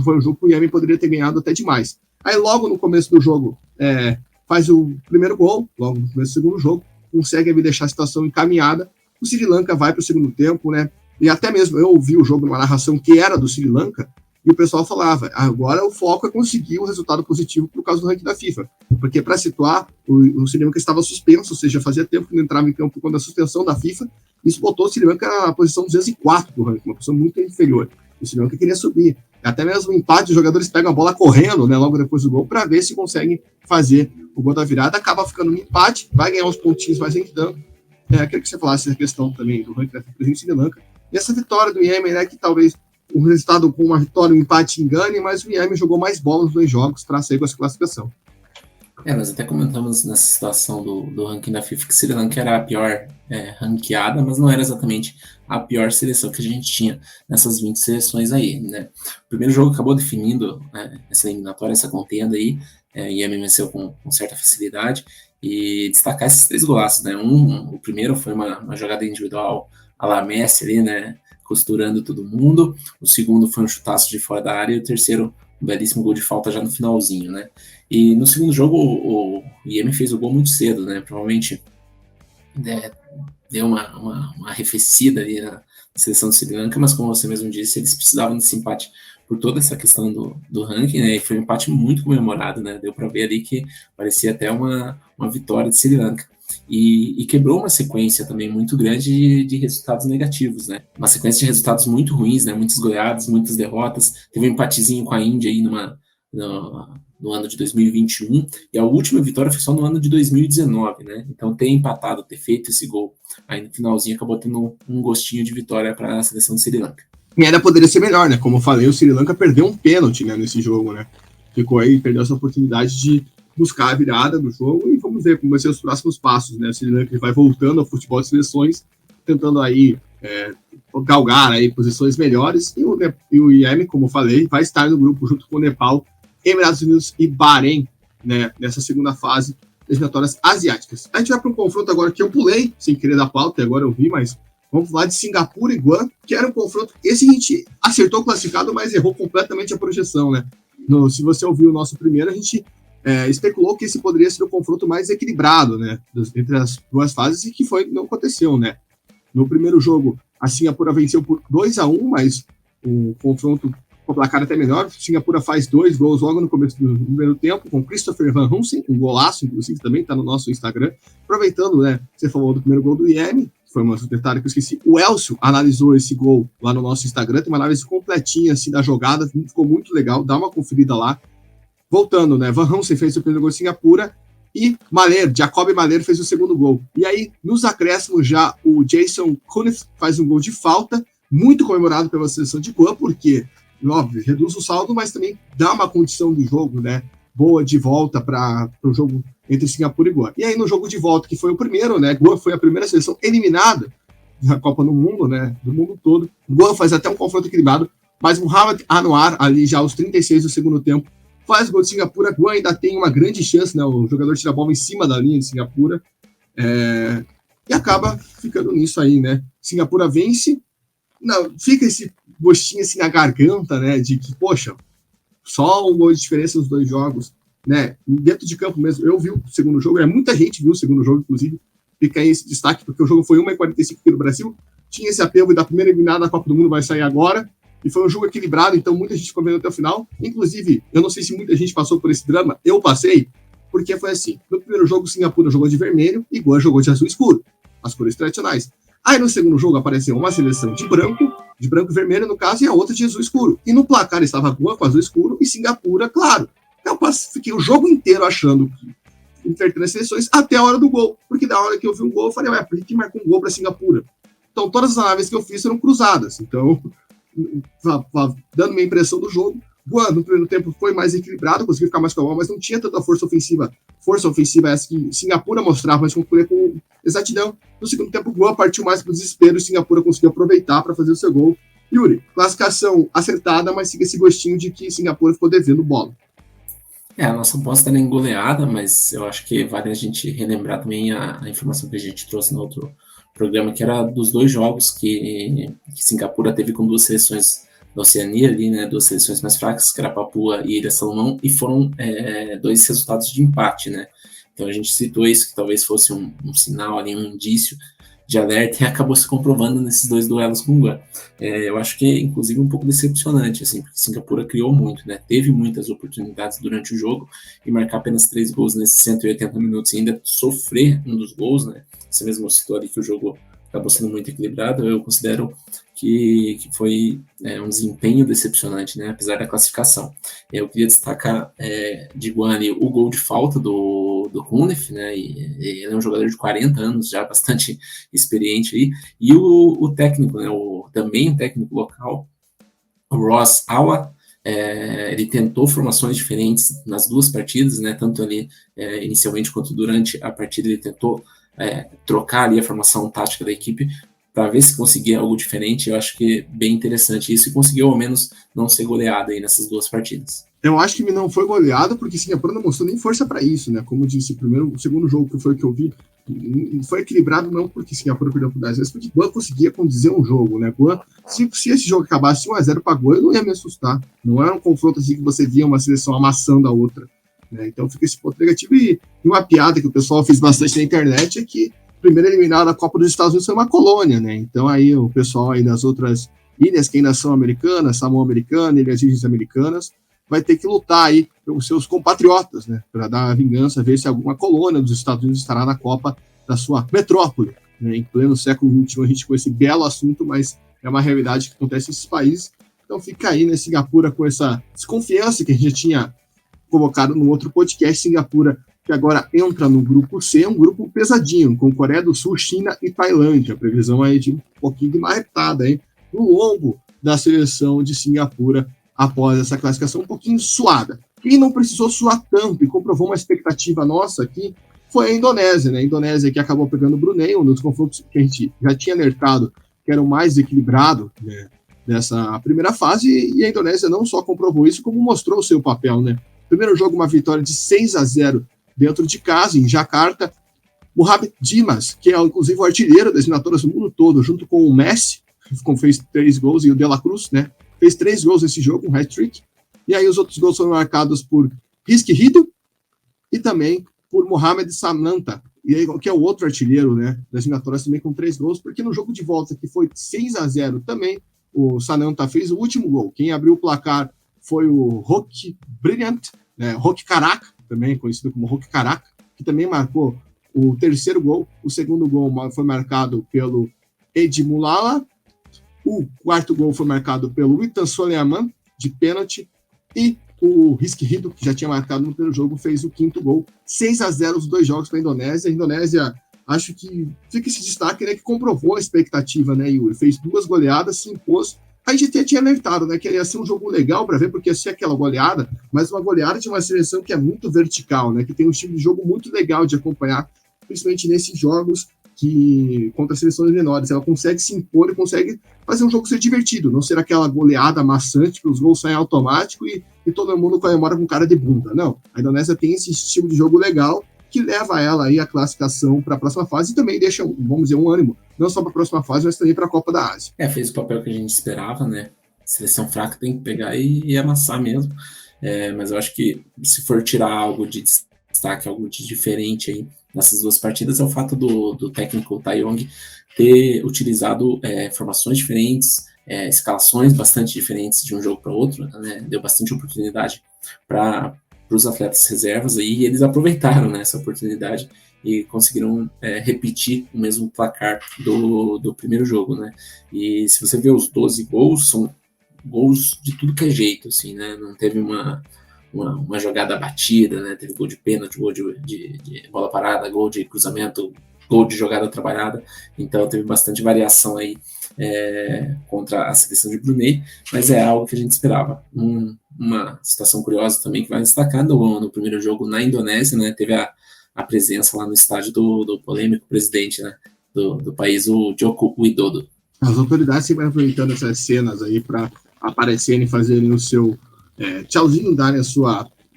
B: Foi um jogo que o Iêmen poderia ter ganhado até demais. Aí logo no começo do jogo, faz o primeiro gol, logo no começo do segundo jogo, consegue deixar a situação encaminhada. O Sri Lanka vai para o segundo tempo, né? E até mesmo eu ouvi o jogo numa narração que era do Sri Lanka, e o pessoal falava, agora o foco é conseguir o resultado positivo por causa do ranking da FIFA. Porque, para situar, o Sri Lanka estava suspenso, ou seja, fazia tempo que não entrava em campo por conta da suspensão da FIFA, e isso botou o Sri Lanka na posição 204 do ranking, uma posição muito inferior. O Sri Lanka queria subir. Até mesmo o empate, os jogadores pegam a bola correndo, né, logo depois do gol, para ver se conseguem fazer o gol da virada. Acaba ficando no empate, vai ganhar uns pontinhos mais então. Queria que você falasse a questão também do ranking da FIFA do Sri Lanka. E essa vitória do Iêmen, né, que talvez o resultado com uma vitória, um empate engane, mas o Iêmen jogou mais bola nos 2 jogos para sair com essa classificação.
C: Nós até comentamos nessa situação do ranking da FIFA que Sri Lanka era a pior ranqueada, mas não era exatamente a pior seleção que a gente tinha nessas 20 seleções aí, né? O primeiro jogo acabou definindo essa eliminatória, essa contenda aí, o Iêmen venceu com certa facilidade, e destacar esses 3 golaços, né? O primeiro foi uma jogada individual à la Messi ali, né? Costurando todo mundo. O segundo foi um chutaço de fora da área, e o terceiro, um belíssimo gol de falta já no finalzinho, né? E no segundo jogo, o Iêmen fez o gol muito cedo, né? Provavelmente deu uma arrefecida ali na seleção do Sri Lanka, mas como você mesmo disse, eles precisavam desse empate por toda essa questão do ranking, né? E foi um empate muito comemorado, né? Deu para ver ali que parecia até uma vitória de Sri Lanka. E quebrou uma sequência também muito grande de resultados negativos, né? Uma sequência de resultados muito ruins, né? Muitas goleadas, muitas derrotas. Teve um empatezinho com a Índia aí no ano de 2021, e a última vitória foi só no ano de 2019, né? Então ter empatado, ter feito esse gol aí no finalzinho acabou tendo um gostinho de vitória para a seleção do Sri Lanka.
B: E ainda poderia ser melhor, né? Como eu falei, o Sri Lanka perdeu um pênalti, né, nesse jogo, né? Ficou aí, perdeu essa oportunidade de buscar a virada do jogo, e vamos ver como vai ser os próximos passos, né? O Sri Lanka vai voltando ao futebol de seleções, tentando aí galgar aí posições melhores, e o Iêmen, como eu falei, vai estar no grupo junto com o Nepal, Emirados Unidos e Bahrein, né, nessa segunda fase das eliminatórias asiáticas. A gente vai para um confronto agora que eu pulei, sem querer dar pauta, e agora eu vi, mas vamos falar de Singapura e Guam, que era um confronto, esse a gente acertou o classificado, mas errou completamente a projeção, né? Se você ouviu o nosso primeiro, a gente especulou que esse poderia ser o confronto mais equilibrado, né, entre as 2 fases, e que não aconteceu, né? No primeiro jogo, a Singapura venceu por 2-1, mas o confronto com o placar até melhor. Singapura faz 2 gols logo no começo do primeiro tempo, com Christopher Van Hunsen, um golaço, inclusive, também está no nosso Instagram. Aproveitando, né, você falou do primeiro gol do Iêmen, foi um detalhe que eu esqueci. O Elcio analisou esse gol lá no nosso Instagram, tem uma análise completinha assim, da jogada, ficou muito legal, dá uma conferida lá. Voltando, né? Van Hansen fez o primeiro gol em Singapura e Jacob Mahler fez o segundo gol. E aí, nos acréscimos já, o Jason Cunith faz um gol de falta, muito comemorado pela seleção de Guam, porque, óbvio, reduz o saldo, mas também dá uma condição do jogo, né? Boa de volta para o jogo entre Singapura e Guam. E aí, no jogo de volta, que foi o primeiro, né? Guam foi a primeira seleção eliminada da Copa do Mundo, né? Do mundo todo. Guam faz até um confronto equilibrado, mas Mohamed Anwar, ali já aos 36 do segundo tempo, faz gol de Singapura. Guam ainda tem uma grande chance, né? O jogador tira a bola em cima da linha de Singapura. E acaba ficando nisso aí, né? Singapura vence. Não, fica esse gostinho assim na garganta, né? De que, poxa, só um gol de diferença nos dois jogos, né? Dentro de campo mesmo. Eu vi o segundo jogo, muita gente viu o segundo jogo, inclusive. Fica aí esse destaque, porque o jogo foi 1h45 aqui no Brasil. Tinha esse apelo da primeira eliminada da Copa do Mundo, vai sair agora. E foi um jogo equilibrado, então muita gente ficou vendo até o final. Inclusive, eu não sei se muita gente passou por esse drama, eu passei, porque foi assim. No primeiro jogo, Singapura jogou de vermelho e Guam jogou de azul escuro, as cores tradicionais. Aí no segundo jogo apareceu uma seleção de branco e vermelho no caso, e a outra de azul escuro. E no placar estava Guam com azul escuro e Singapura, claro. Eu fiquei o jogo inteiro achando que invertendo as seleções até a hora do gol. Porque da hora que eu vi um gol, eu falei, por que marcou um gol para Singapura? Então todas as análises que eu fiz foram cruzadas. Então, dando minha impressão do jogo, Guam no primeiro tempo foi mais equilibrado, conseguiu ficar mais com a bola, mas não tinha tanta força ofensiva essa que Singapura mostrava, mas com exatidão. No segundo tempo, Guam partiu mais para o desespero e Singapura conseguiu aproveitar para fazer o seu gol. Yuri, classificação acertada, mas fica esse gostinho de que Singapura ficou devendo bola.
C: A nossa aposta era em goleada, mas eu acho que vale a gente relembrar também a informação que a gente trouxe no outro programa, que era dos dois jogos que Singapura teve com duas seleções da Oceania ali, né, duas seleções mais fracas, que era Papua e Ilha Salomão, e foram dois resultados de empate, né? Então a gente citou isso, que talvez fosse um sinal ali, um indício de alerta, e acabou se comprovando nesses dois duelos com o Guam. Eu acho que é, inclusive, um pouco decepcionante, assim, porque Singapura criou muito, né? Teve muitas oportunidades durante o jogo, e marcar apenas 3 gols nesses 180 minutos e ainda sofrer um dos gols, né? Você mesmo citou ali que o jogo acabou sendo muito equilibrado. Eu considero que foi um desempenho decepcionante, né? Apesar da classificação. Eu queria destacar de Guam ali o gol de falta do Cunith, né? E ele é um jogador de 40 anos, já bastante experiente aí. E o técnico, né? Também um técnico local, o Ross Awa, ele tentou formações diferentes nas duas partidas, né? Tanto ali inicialmente quanto durante a partida ele tentou trocar ali a formação tática da equipe para ver se conseguia algo diferente. Eu acho que é bem interessante isso, e conseguiu ao menos não ser goleada aí nessas duas partidas.
B: Eu acho que não foi goleado porque Singapura não mostrou nem força para isso, né? Como eu disse, o segundo jogo que foi o que eu vi, foi equilibrado não porque Singapura perdeu por 10 vezes, porque Guam conseguia conduzir um jogo, né? Guam, se esse jogo acabasse 1-0 para Guam, eu não ia me assustar. Não era um confronto assim que você via uma seleção amassando a outra, né? Então fica esse ponto negativo. E uma piada que o pessoal fez bastante na internet é que primeiro eliminado da Copa dos Estados Unidos foi uma colônia, né? Então aí o pessoal aí das outras ilhas que ainda são americanas, Samoa Americana, Ilhas Virgens Americanas, vai ter que lutar aí pelos seus compatriotas, né? Para dar a vingança, ver se alguma colônia dos Estados Unidos estará na Copa da sua metrópole, né? Em pleno século XXI, a gente com esse belo assunto, mas é uma realidade que acontece nesses países. Então fica aí, né, Singapura com essa desconfiança que a gente já tinha colocado no outro podcast. Singapura que agora entra no grupo C, um grupo pesadinho, com Coreia do Sul, China e Tailândia. A previsão aí de um pouquinho de marretada, hein? No longo da seleção de Singapura, após essa classificação um pouquinho suada. Quem não precisou suar tanto e comprovou uma expectativa nossa aqui foi a Indonésia, né? A Indonésia que acabou pegando o Brunei, um dos confrontos que a gente já tinha alertado que era o mais equilibrado, né, dessa primeira fase, e a Indonésia não só comprovou isso, como mostrou o seu papel, né? Primeiro jogo, uma vitória de 6-0 dentro de casa, em Jacarta. Mohamed Dimas, que é inclusive o artilheiro das eliminatórias do mundo todo, junto com o Messi, que fez 3 gols, e o De La Cruz, né? Fez 3 gols nesse jogo, um hat-trick. E aí os outros gols foram marcados por Rizky Rido e também por Mohamed Samanta, que é o outro artilheiro, né, das eliminatórias, também com 3 gols, porque no jogo de volta, que foi 6-0 também, o Samanta fez o último gol. Quem abriu o placar foi o Roque Brilliant, Roque Caraca, também conhecido como Roque Caraca, que também marcou o terceiro gol. O segundo gol foi marcado pelo Edmulala. O quarto gol foi marcado pelo Witan Soleiman, de pênalti. E o Rizky-Ridho, que já tinha marcado no primeiro jogo, fez o quinto gol. 6-0 os dois jogos para a Indonésia. A Indonésia, acho que fica esse destaque, né, que comprovou a expectativa, né, Yuri? Fez 2 goleadas, se impôs. A gente até tinha alertado, né, que ia ser um jogo legal para ver, porque ia ser aquela goleada, mas uma goleada de uma seleção que é muito vertical, né, que tem um estilo de jogo muito legal de acompanhar, principalmente nesses jogos que contra seleções menores. Ela consegue se impor e consegue fazer um jogo ser divertido, não ser aquela goleada maçante que os gols saem automático e todo mundo comemora com cara de bunda. Não, a Indonésia tem esse estilo de jogo legal que leva ela aí a classificação para a próxima fase e também deixa, vamos dizer, um ânimo, não só para a próxima fase, mas também para a Copa da Ásia.
C: Fez o papel que a gente esperava, né? Seleção fraca tem que pegar e amassar mesmo. Mas eu acho que se for tirar algo de destaque, algo de diferente aí nessas 2 partidas, é o fato do técnico Taeyong ter utilizado formações diferentes, escalações bastante diferentes de um jogo para outro, né? Deu bastante oportunidade para os atletas reservas aí, e eles aproveitaram, né, essa oportunidade e conseguiram repetir o mesmo placar do primeiro jogo, né? E se você vê os 12 gols, são gols de tudo que é jeito, assim, né? Não teve uma jogada batida, né? Teve gol de pênalti, gol de bola parada, gol de cruzamento, gol de jogada trabalhada. Então teve bastante variação aí contra a seleção de Brunei, mas é algo que a gente esperava. Uma situação curiosa também que vai destacar no primeiro jogo na Indonésia, né? Teve a presença lá no estádio do polêmico presidente, né, do país, o Joko Widodo.
B: As autoridades sempre aproveitando essas cenas aí para aparecerem, fazerem o seu tchauzinho, darem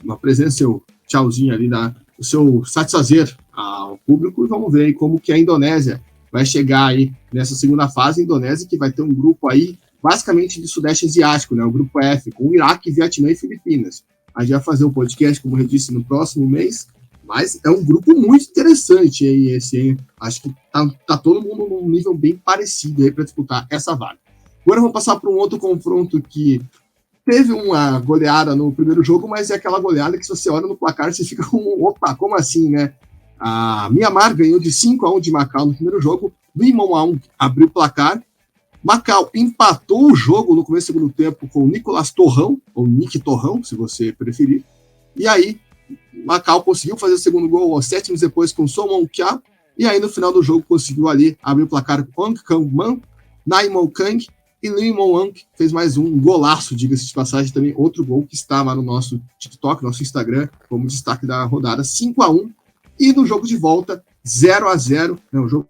B: uma presença, seu tchauzinho ali, o seu satisfazer ao público, e vamos ver aí como que a Indonésia vai chegar aí nessa segunda fase. A Indonésia que vai ter um grupo aí basicamente de Sudeste Asiático, né, o grupo F, com Iraque, Vietnã e Filipinas. A gente vai fazer um podcast, como eu disse, no próximo mês, mas é um grupo muito interessante aí esse, hein? Acho que tá todo mundo num nível bem parecido aí para disputar essa vaga. Agora vamos passar para um outro confronto que teve uma goleada no primeiro jogo, mas é aquela goleada que se você olha no placar, você fica com, opa, como assim, né? A Myanmar ganhou de 5-1 de Macau no primeiro jogo, Lee Mon-aung abriu o placar, Macau empatou o jogo no começo do segundo tempo com o Nicolas Torrão, ou Nick Torrão, se você preferir, e aí Macau conseguiu fazer o segundo gol aos 7 minutos depois com Somon Kya, e aí no final do jogo conseguiu ali abrir o placar com Ong Kang Man, Nai Mo Kang, e Lee Mon-aung fez mais um golaço, diga-se de passagem, também outro gol que está lá no nosso TikTok, nosso Instagram, como destaque da rodada, 5-1, e no jogo de volta, 0-0, né, um jogo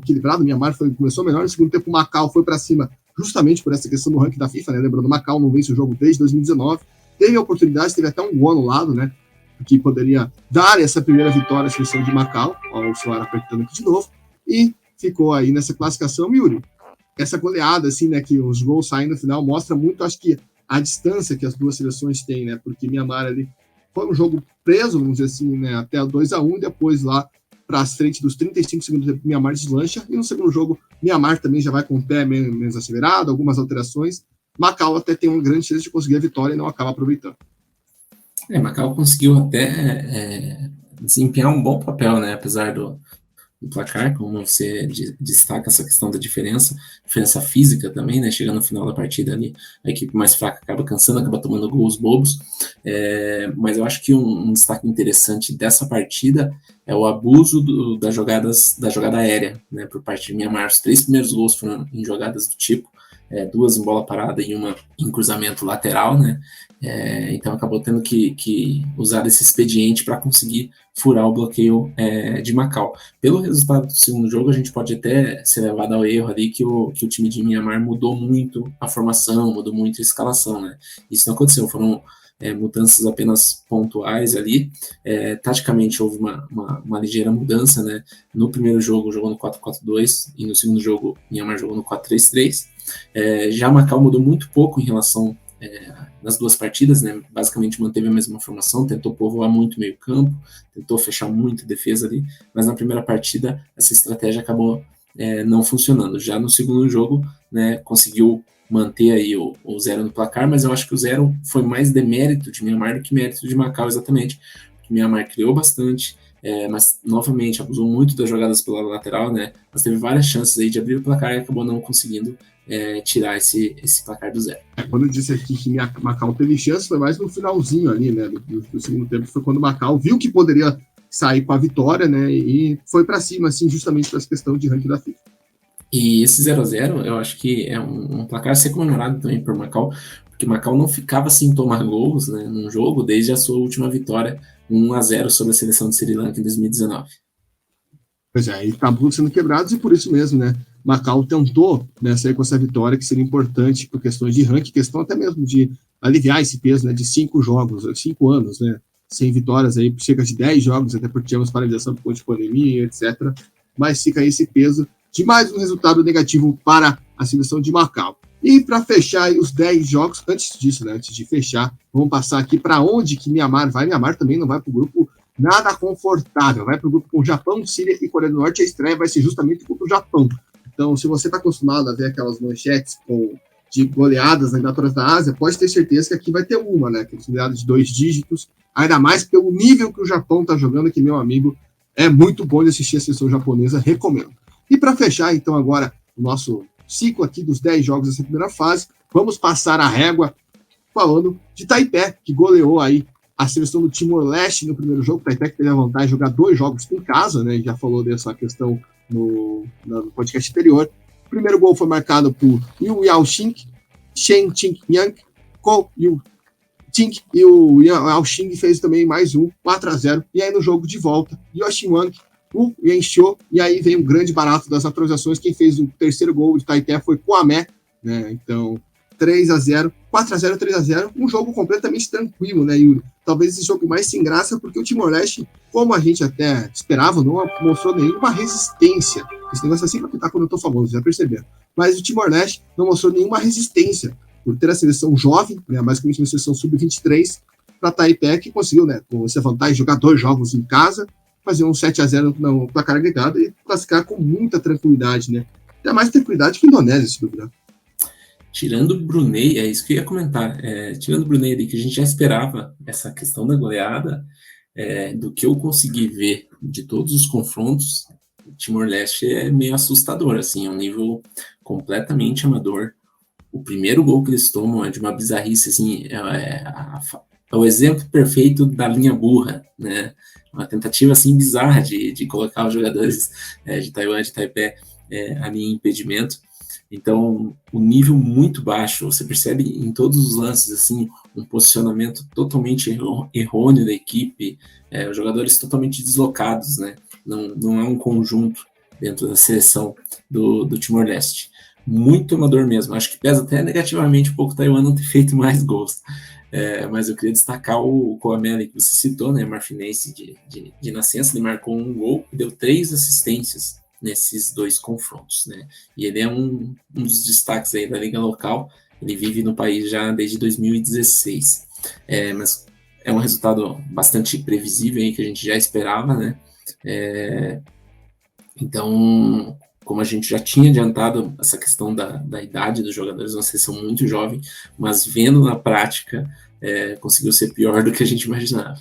B: equilibrado. Myanmar começou melhor, no segundo tempo o Macau foi para cima, justamente por essa questão do ranking da FIFA, né, lembrando, Macau não vence o jogo desde 2019, teve a oportunidade, teve até um gol anulado, né, que poderia dar essa primeira vitória à seleção de Macau, ó, o celular apertando aqui de novo, e ficou aí nessa classificação. Yuri, essa goleada, assim, né, que os gols saem no final, mostra muito, acho que, a distância que as duas seleções têm, né, porque Myanmar ali foi um jogo preso, vamos dizer assim, né, até o 2-1, depois lá para a frente dos 35 segundos, Myanmar deslancha, e no segundo jogo, Myanmar também já vai com o pé menos acelerado, algumas alterações. Macau até tem uma grande chance de conseguir a vitória e não acaba aproveitando.
C: Macau conseguiu até desempenhar um bom papel, né, apesar do placar, como você destaca essa questão da diferença física também, né, chegando no final da partida ali, a equipe mais fraca acaba cansando, acaba tomando gols bobos, mas eu acho que um destaque interessante dessa partida é o abuso da jogada aérea, né, por parte de Myanmar. Os 3 primeiros gols foram em jogadas do tipo, 2 em bola parada e uma em cruzamento lateral, né, então acabou tendo que usar esse expediente para conseguir furar o bloqueio de Macau. Pelo resultado do segundo jogo, a gente pode até ser levado ao erro ali que o time de Myanmar mudou muito a formação, mudou muito a escalação, né? Isso não aconteceu, foram mudanças apenas pontuais ali. Taticamente houve uma ligeira mudança, né? No primeiro jogo jogou no 4-4-2 e no segundo jogo Myanmar jogou no 4-3-3. Já Macau mudou muito pouco em relação nas 2 partidas, né? Basicamente manteve a mesma formação, tentou povoar muito meio campo, tentou fechar muito a defesa ali, mas na primeira partida essa estratégia acabou não funcionando. Já no segundo jogo, né, conseguiu manter aí o 0 no placar, mas eu acho que o 0 foi mais demérito de Myanmar do que mérito de Macau, exatamente, porque Myanmar criou bastante, mas novamente abusou muito das jogadas pela lateral, né? Mas teve várias chances aí de abrir o placar e acabou não conseguindo tirar esse placar do zero.
B: Quando eu disse aqui que Macau teve chance, foi mais no finalzinho ali, né? Do segundo tempo, foi quando o Macau viu que poderia sair com a vitória, né? E foi para cima, assim, justamente por essa questão de ranking da FIFA.
C: E esse 0-0, eu acho que é um placar a ser comemorado também por Macau, porque Macau não ficava sem tomar gols, né, num jogo desde a sua última vitória, 1-0 sobre a seleção de Sri Lanka em 2019.
B: Pois é, e acabou sendo quebrados e por isso mesmo, né? Macau tentou, né, sair com essa vitória que seria importante por questões de ranking, questão até mesmo de aliviar esse peso, né, de 5 anos, né? Sem vitórias aí, chega de 10 jogos, até porque tivemos paralisação por conta de pandemia, etc. Mas fica aí esse peso de mais um resultado negativo para a seleção de Macau. E para fechar aí os 10 jogos, antes disso, né, antes de fechar, vamos passar aqui para onde que Mianmar vai. Mianmar também não vai para o grupo nada confortável, vai para o grupo com Japão, Síria e Coreia do Norte. A estreia vai ser justamente contra o Japão. Então, se você está acostumado a ver aquelas manchetes de goleadas nas eliminatórias da Ásia, pode ter certeza que aqui vai ter uma, né? Aquelas goleadas de 2 dígitos, ainda mais pelo nível que o Japão está jogando, que, meu amigo, é muito bom de assistir a seleção japonesa, recomendo. E para fechar, então, agora o nosso ciclo aqui dos 10 jogos dessa primeira fase, vamos passar a régua falando de Taipei, que goleou aí a seleção do Timor-Leste no primeiro jogo. Taipei que teve a vantagem de jogar 2 jogos em casa, né? Já falou dessa questão no podcast anterior. O primeiro gol foi marcado por Yu Yao-Xing, Shen Qing-Yang, Ko Yu-Ting, e o Yao-Xing fez também mais um, 4-0. E aí no jogo de volta, Yoshi Wang, Yenshou, e aí vem um grande barato das atualizações. Quem fez o terceiro gol de Taipei foi Kwame, né? Então, 3-0, 4-0, 3-0, um jogo completamente tranquilo, né, Yuri? Talvez esse jogo mais sem graça, porque o Timor-Leste, como a gente até esperava, não mostrou nenhuma resistência. Esse negócio assim pra pintar quando eu tô famoso, já perceberam. Mas o Timor-Leste não mostrou nenhuma resistência por ter a seleção jovem, né, basicamente uma seleção sub-23, para Taipei, que conseguiu, né, com essa vantagem, jogar 2 jogos em casa, fazer um 7-0 no placar agregado e classificar com muita tranquilidade, né? Até mais tranquilidade que a Indonésia, se duvidar.
C: Tirando o Brunei, é isso que eu ia comentar, tirando o Brunei ali, que a gente já esperava essa questão da goleada, do que eu consegui ver de todos os confrontos, o Timor-Leste é meio assustador, assim, é um nível completamente amador. O primeiro gol que eles tomam é de uma bizarrice, assim, é o exemplo perfeito da linha burra, né? Uma tentativa, assim, bizarra de colocar os jogadores de Taiwan, de Taipei, ali em impedimento. Então, o nível muito baixo, você percebe em todos os lances, assim, um posicionamento totalmente errôneo da equipe, os jogadores totalmente deslocados, né? Não é um conjunto dentro da seleção do Timor-Leste. Muito amador mesmo, acho que pesa até negativamente um pouco o Taiwan não ter feito mais gols. Mas eu queria destacar o Kwame que você citou, né? Marfinense de nascença, ele marcou um gol e deu 3 assistências nesses 2 confrontos, né? E ele é um dos destaques aí da liga local. Ele vive no país já desde 2016. Mas é um resultado bastante previsível aí que a gente já esperava, né? Então, como a gente já tinha adiantado essa questão da idade dos jogadores, uma seleção muito jovem, mas vendo na prática, conseguiu ser pior do que a gente imaginava.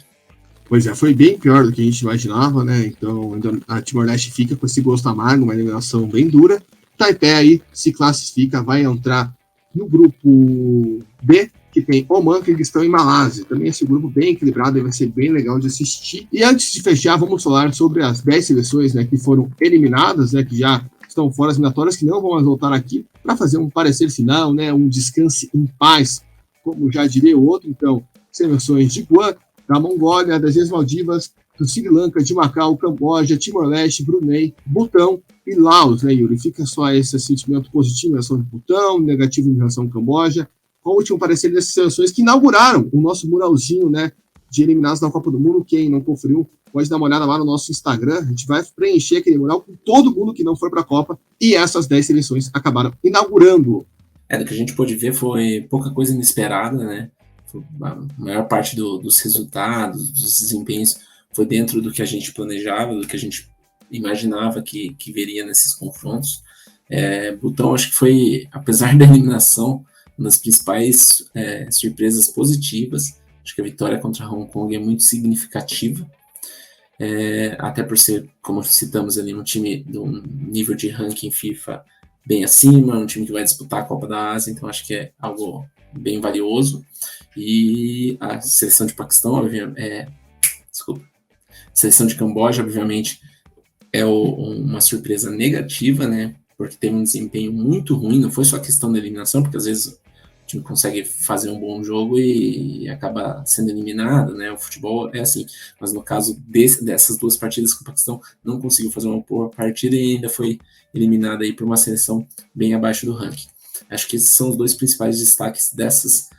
B: Pois é, foi bem pior do que a gente imaginava, né? Então, a Timor-Leste fica com esse gosto amargo, uma eliminação bem dura. Taipei aí se classifica, vai entrar no grupo B, que tem Oman, Kirguistão e Malásia. Também esse grupo bem equilibrado, vai ser bem legal de assistir. E antes de fechar, vamos falar sobre as 10 seleções, né, que foram eliminadas, né, que já estão fora das eliminatórias, que não vão mais voltar aqui para fazer um parecer final, né, um descanse em paz, como já diria o outro. Então, seleções de Guam, da Mongólia, das Ilhas Maldivas, do Sri Lanka, de Macau, Camboja, Timor-Leste, Brunei, Butão e Laos, né, Yuri? Fica só esse sentimento positivo em relação ao Butão, negativo em relação ao Camboja. Qual o último parecer dessas seleções que inauguraram o nosso muralzinho, né, de eliminados na Copa do Mundo? Quem não conferiu, pode dar uma olhada lá no nosso Instagram. A gente vai preencher aquele mural com todo mundo que não foi para a Copa, e essas 10 seleções acabaram inaugurando.
C: Do que a gente pôde ver foi pouca coisa inesperada, né? A maior parte dos resultados, dos desempenhos foi dentro do que a gente planejava, do que a gente imaginava que veria nesses confrontos. Butão, acho que foi, apesar da eliminação, uma das principais surpresas positivas. Acho que a vitória contra Hong Kong é muito significativa. até por ser, como citamos ali, um time de um nível de ranking FIFA bem acima, um time que vai disputar a Copa da Ásia, então acho que é algo bem valioso. E a seleção de Paquistão, seleção de Camboja, obviamente, é uma surpresa negativa, né? Porque teve um desempenho muito ruim, não foi só questão da eliminação, porque às vezes o time consegue fazer um bom jogo e acaba sendo eliminado, né? O futebol é assim, mas no caso dessas duas partidas que o Paquistão não conseguiu fazer uma boa partida e ainda foi eliminado aí por uma seleção bem abaixo do ranking. Acho que esses são os dois principais destaques dessas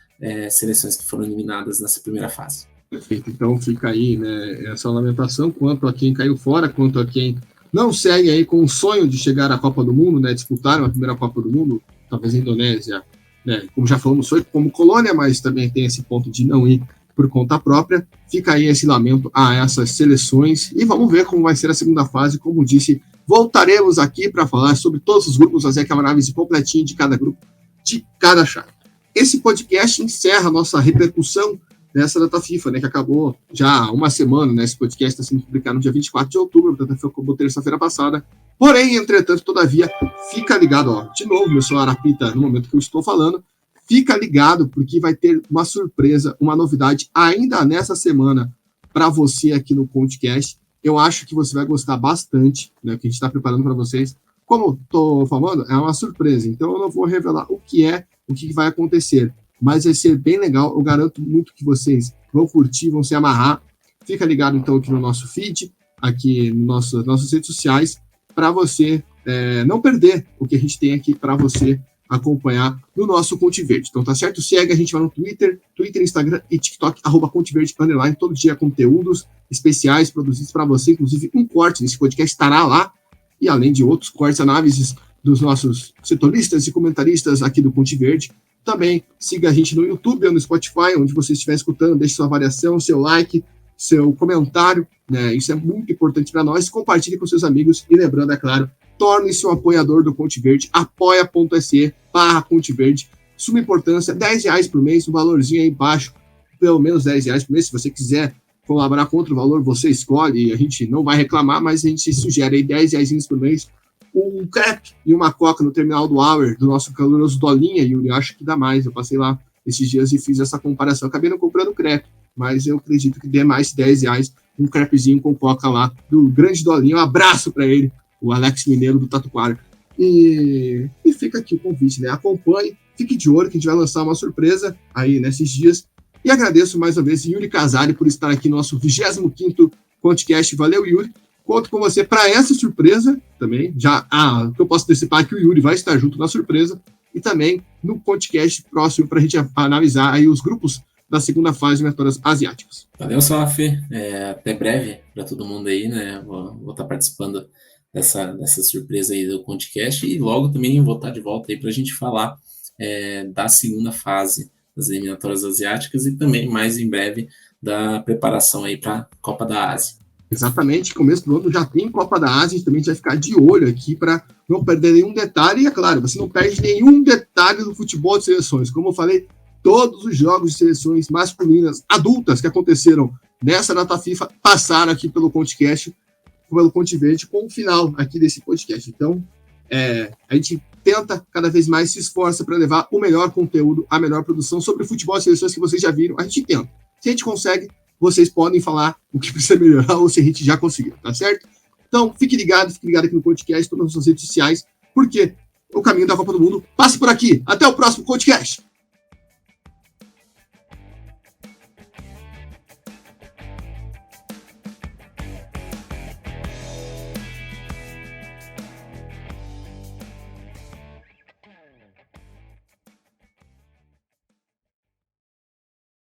C: seleções que foram eliminadas nessa primeira fase.
B: Perfeito, então fica aí, né, essa lamentação quanto a quem caiu fora, quanto a quem não segue aí com o sonho de chegar à Copa do Mundo, né, disputar uma primeira Copa do Mundo, talvez a Indonésia, né, como já falamos, foi como colônia, mas também tem esse ponto de não ir por conta própria. Fica aí esse lamento a essas seleções e vamos ver como vai ser a segunda fase. Como disse, voltaremos aqui para falar sobre todos os grupos, fazer aquela análise completinha de cada grupo, de cada chave. Esse podcast encerra a nossa repercussão nessa data FIFA, né, que acabou já há uma semana, né, esse podcast está sendo publicado no dia 24 de outubro, portanto foi como terça-feira passada. Porém, entretanto, todavia, fica ligado, ó, de novo, meu celular apita no momento que eu estou falando, fica ligado, porque vai ter uma surpresa, uma novidade ainda nessa semana para você aqui no podcast. Eu acho que você vai gostar bastante, né, o que a gente está preparando para vocês. Como estou falando, é uma surpresa, então eu não vou revelar o que vai acontecer, mas vai ser bem legal. Eu garanto muito que vocês vão curtir, vão se amarrar. Fica ligado, então, aqui no nosso feed, aqui nas nossas redes sociais, para você não perder o que a gente tem aqui para você acompanhar no nosso Conte Verde. Então, tá certo? Segue a gente lá no Twitter, Instagram e TikTok, @ConteVerde_. Todo dia conteúdos especiais produzidos para você, inclusive um corte desse podcast estará lá, e além de outros cortes, análises dos nossos setoristas e comentaristas aqui do Conte Verde. Também siga a gente no YouTube ou no Spotify, onde você estiver escutando, deixe sua avaliação, seu like, seu comentário, né? Isso é muito importante para nós. Compartilhe com seus amigos e lembrando, é claro, torne-se um apoiador do Conte Verde, apoia.se/Conte Verde. Suma importância, R$10 por mês, um valorzinho aí embaixo, pelo menos R$10 por mês. Se você quiser colaborar com outro valor, você escolhe, a gente não vai reclamar, mas a gente sugere aí R$10 por mês. Um crepe e uma coca no terminal do Hour, do nosso caloroso Dolinha, Yuri, acho que dá mais. Eu passei lá esses dias e fiz essa comparação. Acabei não comprando crepe, mas eu acredito que dê mais R$10, um crepezinho com coca lá, do grande Dolinha. Um abraço para ele, o Alex Mineiro do Tatuquara. E fica aqui o convite, né? Acompanhe, fique de olho que a gente vai lançar uma surpresa aí nesses dias. E agradeço mais uma vez Yuri Casari por estar aqui no nosso 25º podcast. Valeu, Yuri. Conto com você para essa surpresa também. O que eu posso antecipar é que o Yuri vai estar junto na surpresa e também no podcast próximo para a gente analisar aí os grupos da segunda fase de eliminatórias asiáticas.
C: Valeu, Saf. Até breve para todo mundo aí, né? Vou estar participando dessa surpresa aí do podcast e logo também vou estar de volta aí para a gente falar da segunda fase das eliminatórias asiáticas e também mais em breve da preparação aí para a Copa da Ásia.
B: Exatamente, começo do ano já tem Copa da Ásia, a gente também vai ficar de olho aqui para não perder nenhum detalhe, e é claro, você não perde nenhum detalhe do futebol de seleções. Como eu falei, todos os jogos de seleções masculinas adultas que aconteceram nessa data FIFA passaram aqui pelo podcast, pelo Conte Verde, com o final aqui desse podcast. Então, a gente tenta cada vez mais, se esforça para levar o melhor conteúdo, a melhor produção sobre futebol de seleções que vocês já viram, a gente tenta. Se a gente consegue, vocês podem falar o que precisa melhorar ou se a gente já conseguiu, tá certo? Então, fique ligado aqui no podcast, todas as nossas redes sociais, porque o caminho da Copa do Mundo passa por aqui. Até o próximo podcast!